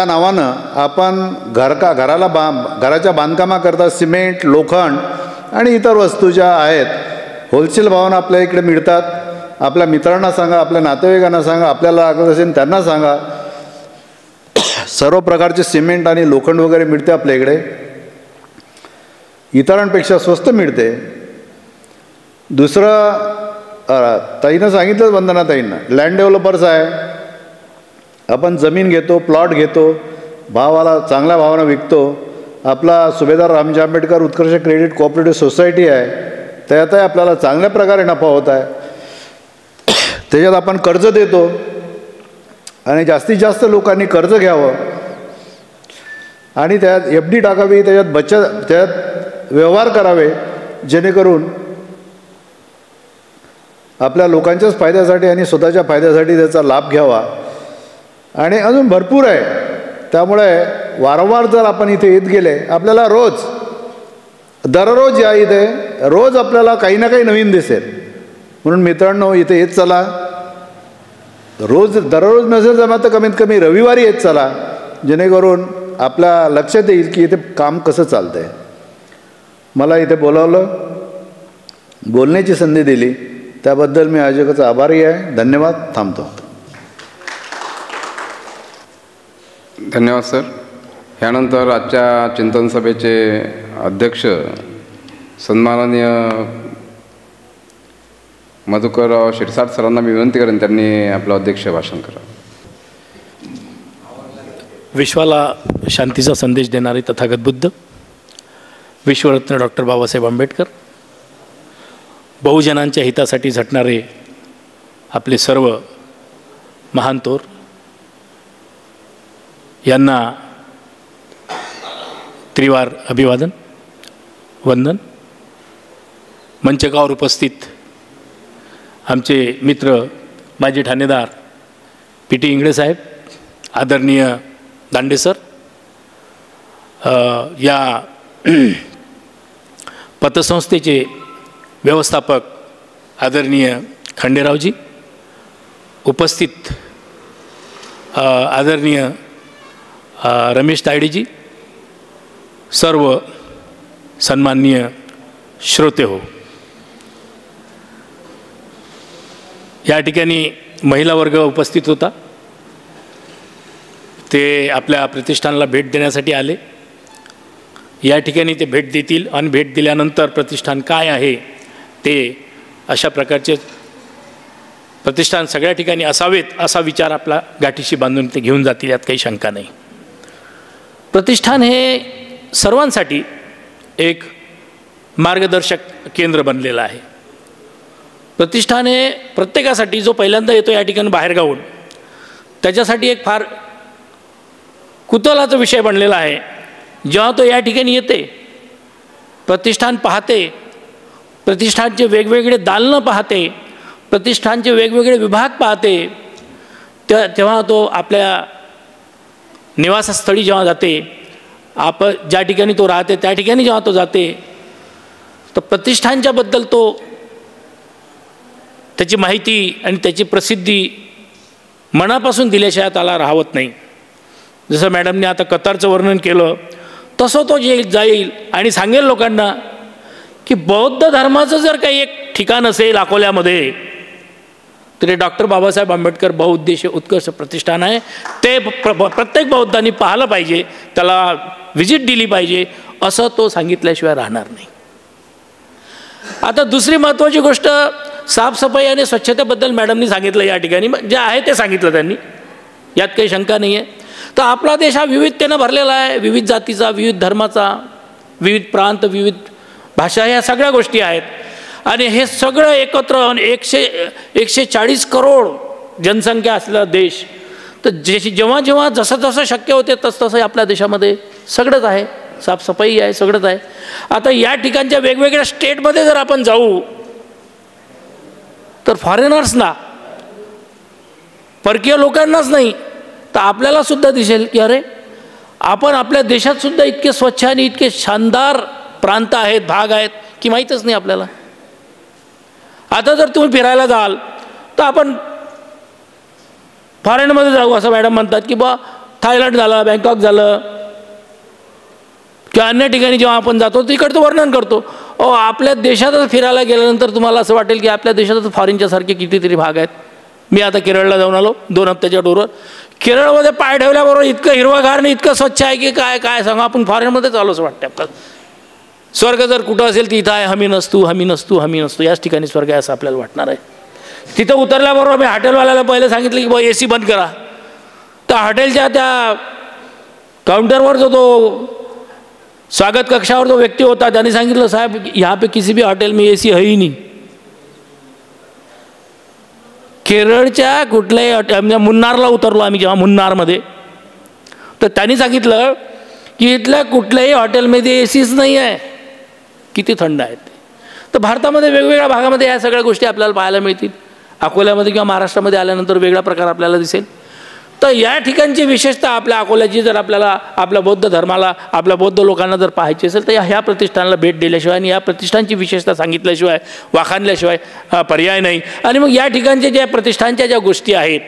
नावानं आपण घराच्या बांधकामाकरता सिमेंट, लोखंड आणि इतर वस्तू ज्या आहेत होलसेल भावानं आपल्या इकडे मिळतात. आपल्या मित्रांना सांगा, आपल्या नातेवाईकांना सांगा, आपल्याला लागत असेल त्यांना सांगा. सर्व प्रकारचे सिमेंट आणि लोखंड वगैरे मिळते आपल्या इकडे, इतरांपेक्षा स्वस्त मिळते. दुसरं ताईनं सांगितलं, वंदनाताईंना, लँड डेव्हलपर्स आहे. आपण जमीन घेतो, प्लॉट घेतो, चांगल्या भावानं विकतो. आपला सुभेदार रामजी आंबेडकर उत्कर्ष क्रेडिट कोऑपरेटिव्ह सोसायटी आहे, त्यातही आपल्याला चांगल्या प्रकारे नफा होत आहे. त्याच्यात आपण कर्ज देतो आणि जास्तीत जास्त लोकांनी कर्ज घ्यावं आणि त्यात FD टाकावी, त्यात व्यवहार करावे, जेणेकरून आपल्या लोकांच्याच फायद्यासाठी आणि स्वतःच्या फायद्यासाठी त्याचा लाभ घ्यावा. आणि अजून भरपूर आहे. त्यामुळे वारंवार जर आपण इथे येत गेले, आपल्याला दररोज या, इथे रोज आपल्याला काही ना काही नवीन दिसेल. म्हणून मित्रांनो, इथे येत चला. दररोज नसेल जमा तर कमीत कमी रविवारी येत चला, जेणेकरून आपल्या लक्षात येईल की इथे काम कसं चालतं आहे. मला इथे बोलावलं, बोलण्याची संधी दिली, त्याबद्दल मी आयोजकाचा आभारी आहे. धन्यवाद. थांबतो. धन्यवाद सर. यानंतर आजच्या चिंतन सभेचे अध्यक्ष सन्माननीय मधुकरराव शिरसाट सरांना मी विनंती करेन त्यांनी आपलं अध्यक्ष भाषण करा. विश्वाला शांतीचा संदेश देणारे तथागत बुद्ध, विश्वरत्न डॉक्टर बाबासाहेब आंबेडकर, बहुजनांच्या हितासाठी झटणारे आपले सर्व महान थोर यांना त्रिवार अभिवादन वंदन. मंचकावर उपस्थित आमचे मित्र माजी ठाणेदार पी.टी. इंगळे साहेब, आदरणीय दांडे सर, या पतसंस्थेचे व्यवस्थापक आदरणीय खंडेरावजी, उपस्थित आदरणीय रमेश तायडेजी, सर्व सन्माननीय श्रोते हो. या ठिकाणी महिला वर्ग उपस्थित होता. ते आपल्या प्रतिष्ठानाला भेट देण्यासाठी आले. या ठिकाणी ते भेट देतील आणि भेट दिल्यानंतर प्रतिष्ठान काय आहे ते अशा प्रकारचे प्रतिष्ठान सगळ्या ठिकाणी असावेत असा विचार आपला गाठीशी बांधून ते घेऊन जातील, यात काही शंका नाही. प्रतिष्ठान हे सर्वांसाठी एक मार्गदर्शक केंद्र बनलेलं आहे. प्रतिष्ठान हे प्रत्येकासाठी जो पहिल्यांदा येतो या ठिकाणी बाहेरगावून, त्याच्यासाठी एक फार कुतूहलाचा विषय बनलेला आहे. जेव्हा तो या ठिकाणी येते, प्रतिष्ठान पाहते, प्रतिष्ठानचे वेगवेगळे दालनं पाहते, प्रतिष्ठानचे वेगवेगळे विभाग पाहते, तेव्हा तो आपल्या निवासस्थळी जेव्हा जाते, ज्या ठिकाणी तो राहते त्या ठिकाणी जेव्हा तो जाते, तर प्रतिष्ठानच्याबद्दल तो त्याची माहिती आणि त्याची प्रसिद्धी मनापासून दिल्याशिवाय त्याला राहत नाही. जसं मॅडमने आता कतारचं वर्णन केलं तसं तो जाईल आणि सांगेल लोकांना की बौद्ध धर्माचं जर काही एक ठिकाण असेल अकोल्यामध्ये, तर डॉक्टर बाबासाहेब आंबेडकर बहुउद्देशीय उत्कर्ष प्रतिष्ठान आहे. ते प्रत्येक बौद्धांनी पाहिलं पाहिजे, त्याला व्हिजिट दिली पाहिजे, असं तो सांगितल्याशिवाय राहणार नाही. आता दुसरी महत्त्वाची गोष्ट, साफसफाई आणि स्वच्छतेबद्दल मॅडमनी सांगितलं. या ठिकाणी जे आहे ते सांगितलं त्यांनी, यात काही शंका नाही आहे. तर आपला देश हा विविधतेनं भरलेला आहे. विविध जातीचा, विविध धर्माचा, विविध प्रांत, विविध भाषा, ह्या सगळ्या गोष्टी आहेत. आणि हे सगळं एकत्र 140 करोड जनसंख्या असलेला देश, तर जेव्हा जेव्हा जसं जसं शक्य होते तसं आपल्या देशामध्ये सगळंच आहे, साफसफाई आहे, सगळंच आहे. आता या ठिकाणच्या वेगवेगळ्या स्टेटमध्ये जर आपण जाऊ तर फॉरेनर्सना, परकीय लोकांनाच नाही तर आपल्याला सुद्धा दिसेल की अरे आपण आपल्या देशात सुद्धा इतके स्वच्छ आणि इतके शानदार प्रांत आहेत, भाग आहेत की माहीतच नाही आपल्याला. आता जर तुम्ही फिरायला जाल तर आपण फॉरेनमध्ये जाऊ असं मॅडम म्हणतात की बा थायलंड झालं, बँकॉक झालं किंवा अन्य ठिकाणी जेव्हा आपण जातो तिकडचं वर्णन करतो. आपल्या देशातच फिरायला गेल्यानंतर तुम्हाला असं वाटेल की आपल्या देशातच फॉरेनच्या सारखे कितीतरी भाग आहेत. मी आता केरळला जाऊन आलो 2 हप्त्याच्या टूरवर. केरळमध्ये पाय ठेवल्याबरोबर इतकं हिरवंगार आणि इतकं स्वच्छ आहे की काय काय सांगा. आपण फॉरेनमध्येच आलो असं वाटतं आपल्याला. स्वर्ग जर कुठं असेल तिथं आहे हमी नसतो, हमी नसतो, हमी नसतो, याच ठिकाणी स्वर्ग आहे असं आपल्याला वाटणार आहे. तिथं उतरल्याबरोबर मी हॉटेलवाल्याला पहिले सांगितलं की बा AC बंद करा. तर हॉटेलच्या त्या काउंटरवर तो स्वागत कक्षावर जो व्यक्ती होता त्याने सांगितलं, साहेब यहाँ पे किसी भी हॉटेल में AC है ही नहीं. केरळच्या कुठल्याही म्हणजे मुन्नारला उतरलो आम्ही जेव्हा मुन्नारमध्ये, तर त्यांनी सांगितलं की इथल्या कुठल्याही हॉटेलमध्ये ACच नाही आहे. किती थंड आहेत ते. तर भारतामध्ये वेगवेगळ्या भागामध्ये ह्या सगळ्या गोष्टी आपल्याला पाहायला मिळतील. अकोल्यामध्ये किंवा महाराष्ट्रामध्ये आल्यानंतर वेगळा प्रकार आपल्याला दिसेल. तर या ठिकाणची विशेषतः आपल्या अकोल्याची जर आपल्याला आपल्या बौद्ध धर्माला, आपल्या बौद्ध लोकांना जर पाहायची असेल तर ह्या प्रतिष्ठानाला भेट दिल्याशिवाय आणि या प्रतिष्ठानची विशेषता सांगितल्याशिवाय, वाखाणल्याशिवाय पर्याय नाही. आणि मग या ठिकाणच्या ज्या प्रतिष्ठानच्या ज्या गोष्टी आहेत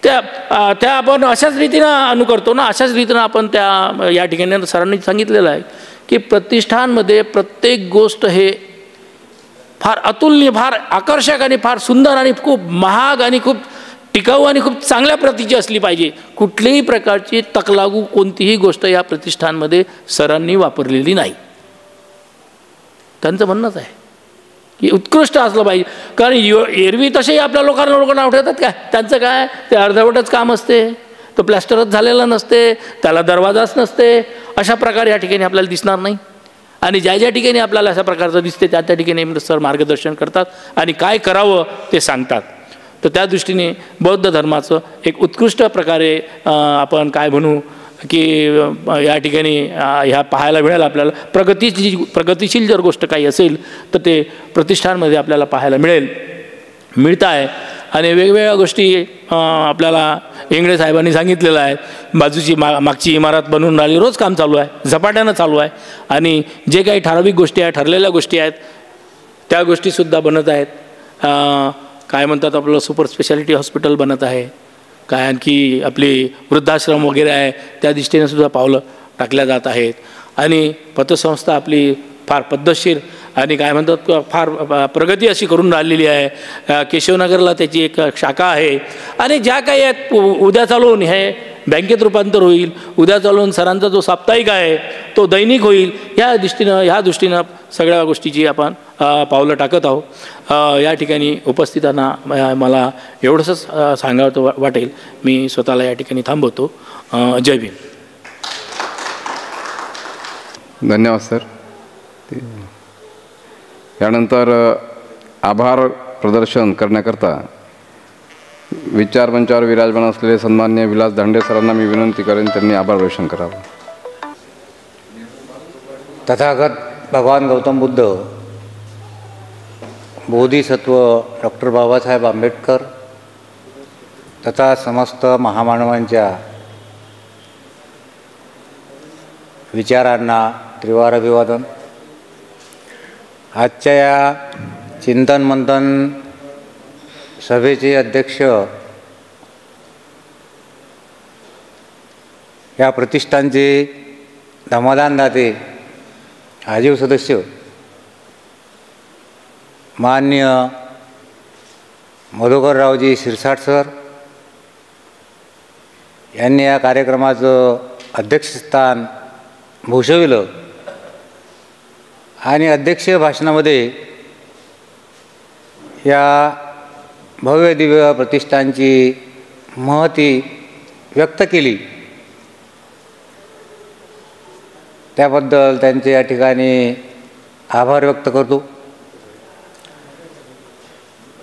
त्या आपण अशाच रीतीनं अनुकरतो ना. अशाच रीतीनं आपण त्या या ठिकाणी सरांनी सांगितलेलं आहे की प्रतिष्ठानमध्ये प्रत्येक गोष्ट हे फार अतुलनीय, फार आकर्षक आणि फार सुंदर आणि खूप महाग आणि खूप टिकाऊ आणि खूप चांगल्या प्रतीची असली पाहिजे. कुठल्याही प्रकारची तकलागू कोणतीही गोष्ट या प्रतिष्ठानमध्ये सरांनी वापरलेली नाही. त्यांचं म्हणणंच आहे की उत्कृष्ट असलं पाहिजे. कारण एरवी तसेही आपल्या लोकांना नाव ठेवतात काय, त्यांचं काय ते अर्धवटच काम असते. तो प्लॅस्टरच झालेला नसते, त्याला दरवाजाच नसते, अशा प्रकारे या ठिकाणी आपल्याला दिसणार नाही. आणि ज्या ज्या ठिकाणी आपल्याला अशा प्रकारचं दिसते त्या त्या ठिकाणी सर मार्गदर्शन करतात आणि काय करावं ते सांगतात. तर त्या दृष्टीने बौद्ध धर्माचं एक उत्कृष्ट प्रकारे आपण काय म्हणू की या ठिकाणी ह्या पाहायला मिळेल आपल्याला. प्रगतिशील जर गोष्ट काही असेल तर ते प्रतिष्ठानमध्ये आपल्याला पाहायला मिळत आहे. आणि वेगवेगळ्या गोष्टी आपल्याला इंगळे साहेबांनी सांगितलेलं आहे. बाजूची मागची इमारत बनवून राहिली, रोज काम चालू आहे, झपाट्यानं चालू आहे. आणि जे काही ठराविक गोष्टी आहेत, ठरलेल्या गोष्टी आहेत, त्या गोष्टीसुद्धा बनत आहेत. काय म्हणतात आपलं सुपर स्पेशालिटी हॉस्पिटल बनत आहे, काय आणखी आपली वृद्धाश्रम वगैरे आहे त्या दृष्टीने सुद्धा पावलं टाकल्या जात आहेत. आणि पतसंस्था आपली फार पद्धतशीर आणि काय म्हणतात फार प्रगती अशी करून राहिलेली आहे. केशवनगरला त्याची एक शाखा आहे. आणि ज्या काही आहेत उद्या चालून हे बँकेत रूपांतर होईल, उद्या चालून सरांचा जो साप्ताहिक आहे तो दैनिक होईल. ह्या दृष्टीनं सगळ्या गोष्टीची आपण पावलं टाकत आहोत. या ठिकाणी उपस्थितांना मला एवढंच सांगावं वाटेल. मी स्वतःला या ठिकाणी थांबवतो. जय भीम. धन्यवाद सर. यानंतर आभार प्रदर्शन करण्याकरता विचारमंचावर विराजमान असलेले सन्माननीय विलास दांडे सरांना मी विनंती करेन त्यांनी आभार प्रदर्शन करावं. तथागत भगवान गौतम बुद्ध, बोधिसत्व डॉक्टर बाबासाहेब आंबेडकर तथा समस्त महामानवांच्या विचारांना त्रिवार अभिवादन. आजच्या या चिंतन मंथन सभेचे अध्यक्ष, या प्रतिष्ठानचे धमादानदाते, आजीव सदस्य माननीय मधुकररावजी शिरसाट सर यांनी या कार्यक्रमाचं अध्यक्षस्थान भूषविलं. आणि अध्यक्षीय भाषणामध्ये या भव्य दिव्य प्रतिष्ठानची महती व्यक्त केली. त्याबद्दल त्यांचे या ठिकाणी आभार व्यक्त करतो.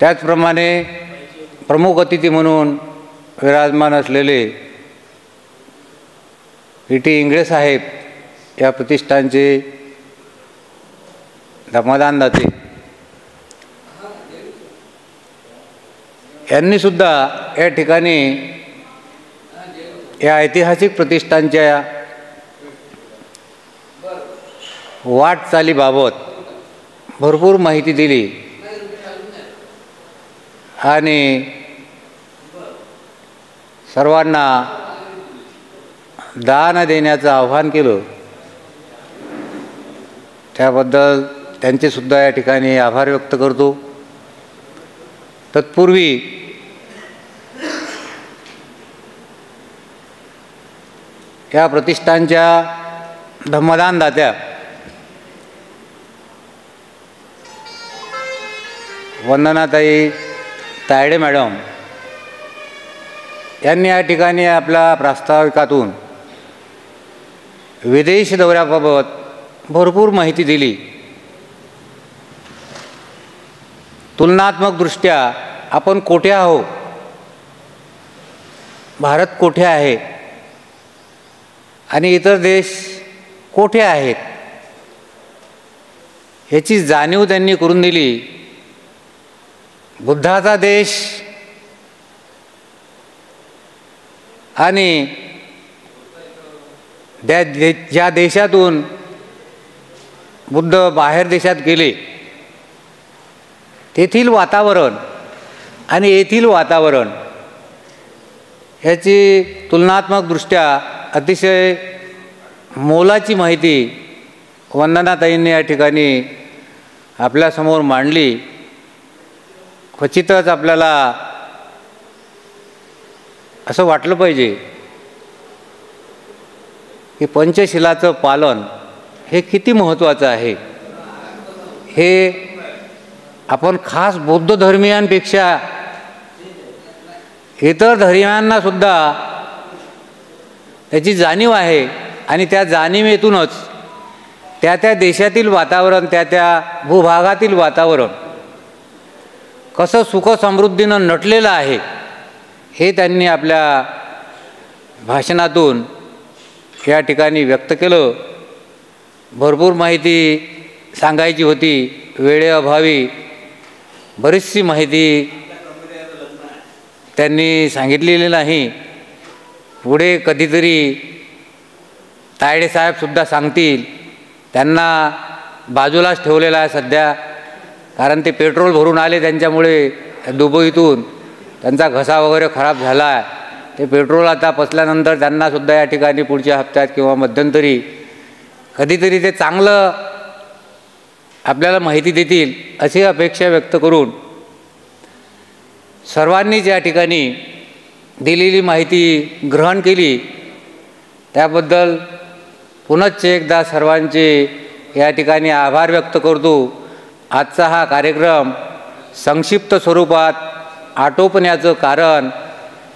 त्याचप्रमाणे प्रमुख अतिथी म्हणून विराजमान असलेले टी इंगळे साहेब, या प्रतिष्ठानचे धमादानदाते, यांनीसुद्धा या ठिकाणी या ऐतिहासिक प्रतिष्ठानच्या वाटचालीबाबत भरपूर माहिती दिली आणि सर्वांना दान देण्याचं आव्हान केलं. त्याबद्दल त्यांचेसुद्धा या ठिकाणी आभार व्यक्त करतो. तत्पूर्वी या प्रतिष्ठानच्या धम्मदानदात्या वंदनाताई तायडे मॅडम यांनी या ठिकाणी आपल्या प्रास्ताविकातून विदेश दौऱ्याबाबत भरपूर माहिती दिली. तुलनात्मकदृष्ट्या आपण कोठे आहोत, भारत कोठे आहे आणि इतर देश कोठे आहेत ह्याची जाणीव त्यांनी करून दिली. बुद्धाचा देश आणि ज्या देशातून बुद्ध बाहेर देशात गेले तेथील वातावरण आणि येथील वातावरण ह्याची तुलनात्मकदृष्ट्या अतिशय मोलाची माहिती वंदनाताईंनी या ठिकाणी आपल्यासमोर मांडली. क्वचितच आपल्याला असं वाटलं पाहिजे की पंचशिलाचं पालन हे किती महत्त्वाचं आहे. हे आपण खास बौद्ध धर्मीयांपेक्षा इतर धर्मियांनासुद्धा त्याची जाणीव आहे आणि त्या जाणीवेतूनच त्या त्या देशातील वातावरण, त्या त्या भूभागातील वातावरण कसं सुखसमृद्धीनं नटलेलं आहे हे त्यांनी आपल्या भाषणातून या ठिकाणी व्यक्त केलं. भरपूर माहिती सांगायची होती, वेळेअभावी बरीचशी माहिती त्यांनी सांगितलेली नाही. पुढे कधीतरी तायडे साहेबसुद्धा सांगतील. त्यांना बाजूलाच ठेवलेला आहे सध्या, कारण ते पेट्रोल भरून आले त्यांच्यामुळे दुबईतून. त्यांचा घसा वगैरे खराब झाला आहे. ते पेट्रोल आता पचल्यानंतर त्यांनासुद्धा या ठिकाणी पुढच्या हप्त्यात किंवा मध्यंतरी कधीतरी ते चांगलं आपल्याला माहिती देतील अशी अपेक्षा व्यक्त करून सर्वांनीच या ठिकाणी दिलेली माहिती ग्रहण केली त्याबद्दल पुनश्च एकदा सर्वांचे या ठिकाणी आभार व्यक्त करतो. आजचा हा कार्यक्रम संक्षिप्त स्वरूपात आटोपण्याचं कारण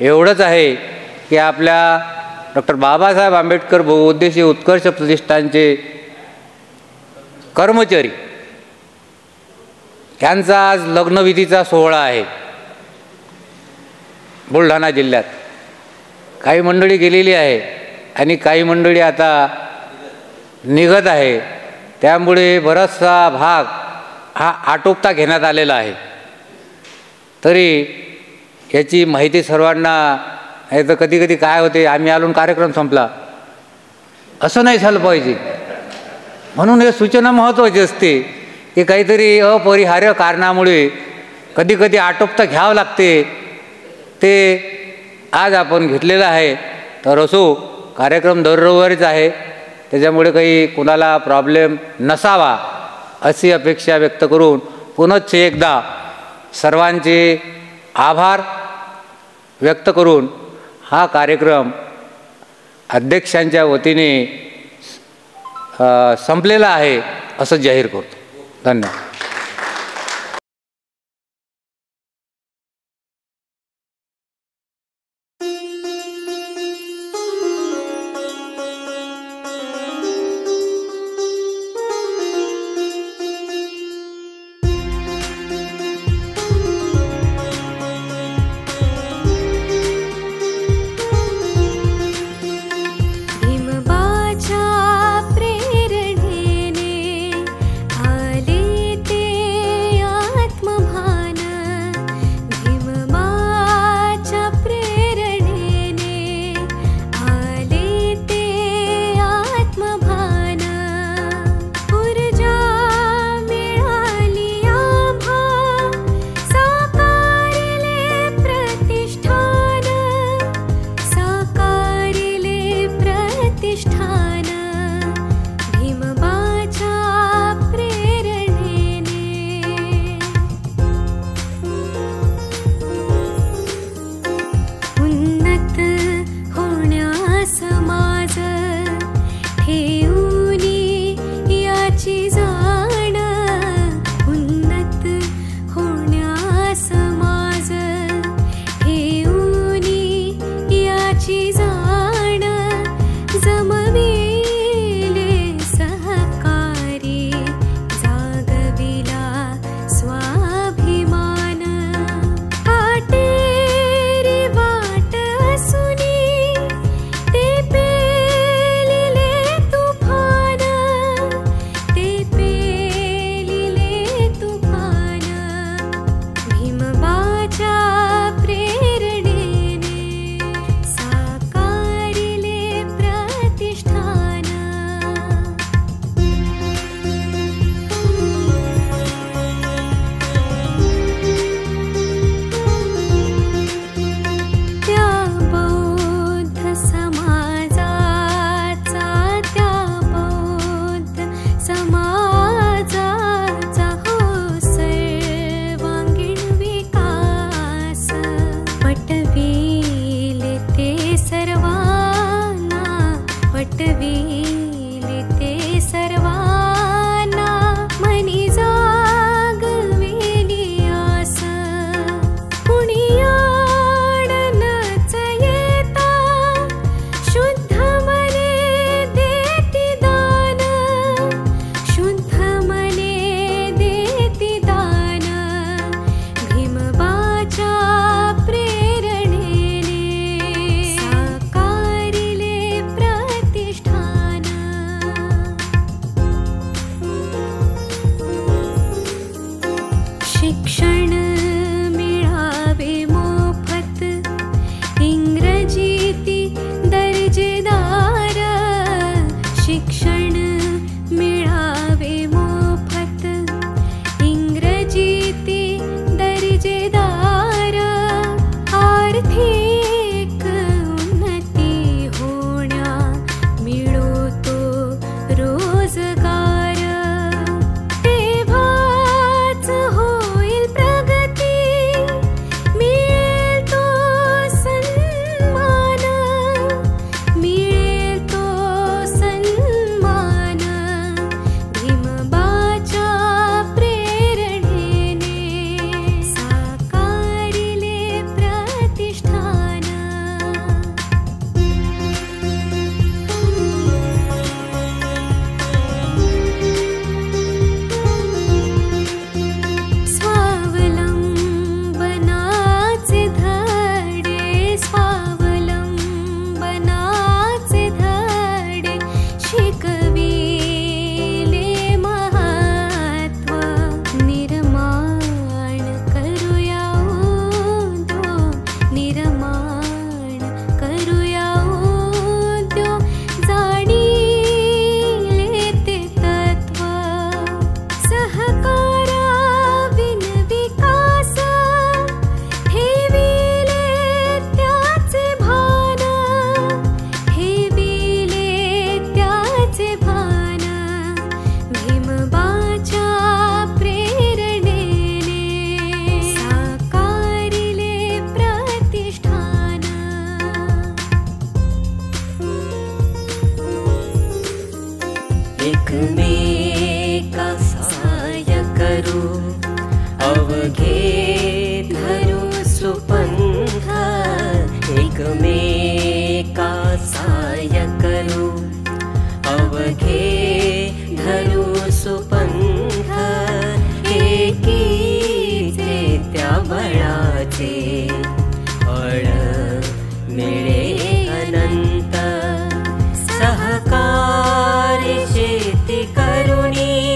एवढंच आहे की आपल्या डॉक्टर बाबासाहेब आंबेडकर बहुउद्देशीय उत्कर्ष प्रतिष्ठानचे कर्मचारी यांचा आज लग्नविधीचा सोहळा आहे बुलढाणा जिल्ह्यात. काही मंडळी गेलेली आहे आणि काही मंडळी आता निघत आहे. त्यामुळे बराचसा भाग हा आटोपता घेण्यात आलेला आहे. तरी याची माहिती सर्वांना आहे. तर कधी कधी काय होते, आम्ही आलो कार्यक्रम संपला, असं नाही झालं पाहिजे. म्हणून हे सूचना महत्त्वाची असते की काहीतरी अपरिहार्य कारणामुळे कधी कधी आटोपता घ्यावं लागते. ते आज आपण घेतलेलं आहे. तर असो, कार्यक्रम दर रविवारीच आहे, त्याच्यामुळे काही कुणाला प्रॉब्लेम नसावा अशी अपेक्षा व्यक्त करून पुनश्च एकदा सर्वांचे आभार व्यक्त करून हा कार्यक्रम अध्यक्षांच्या वतीने संपलेला आहे असं जाहीर करतो. धन्यवाद. प्रेरणेने आले वाणी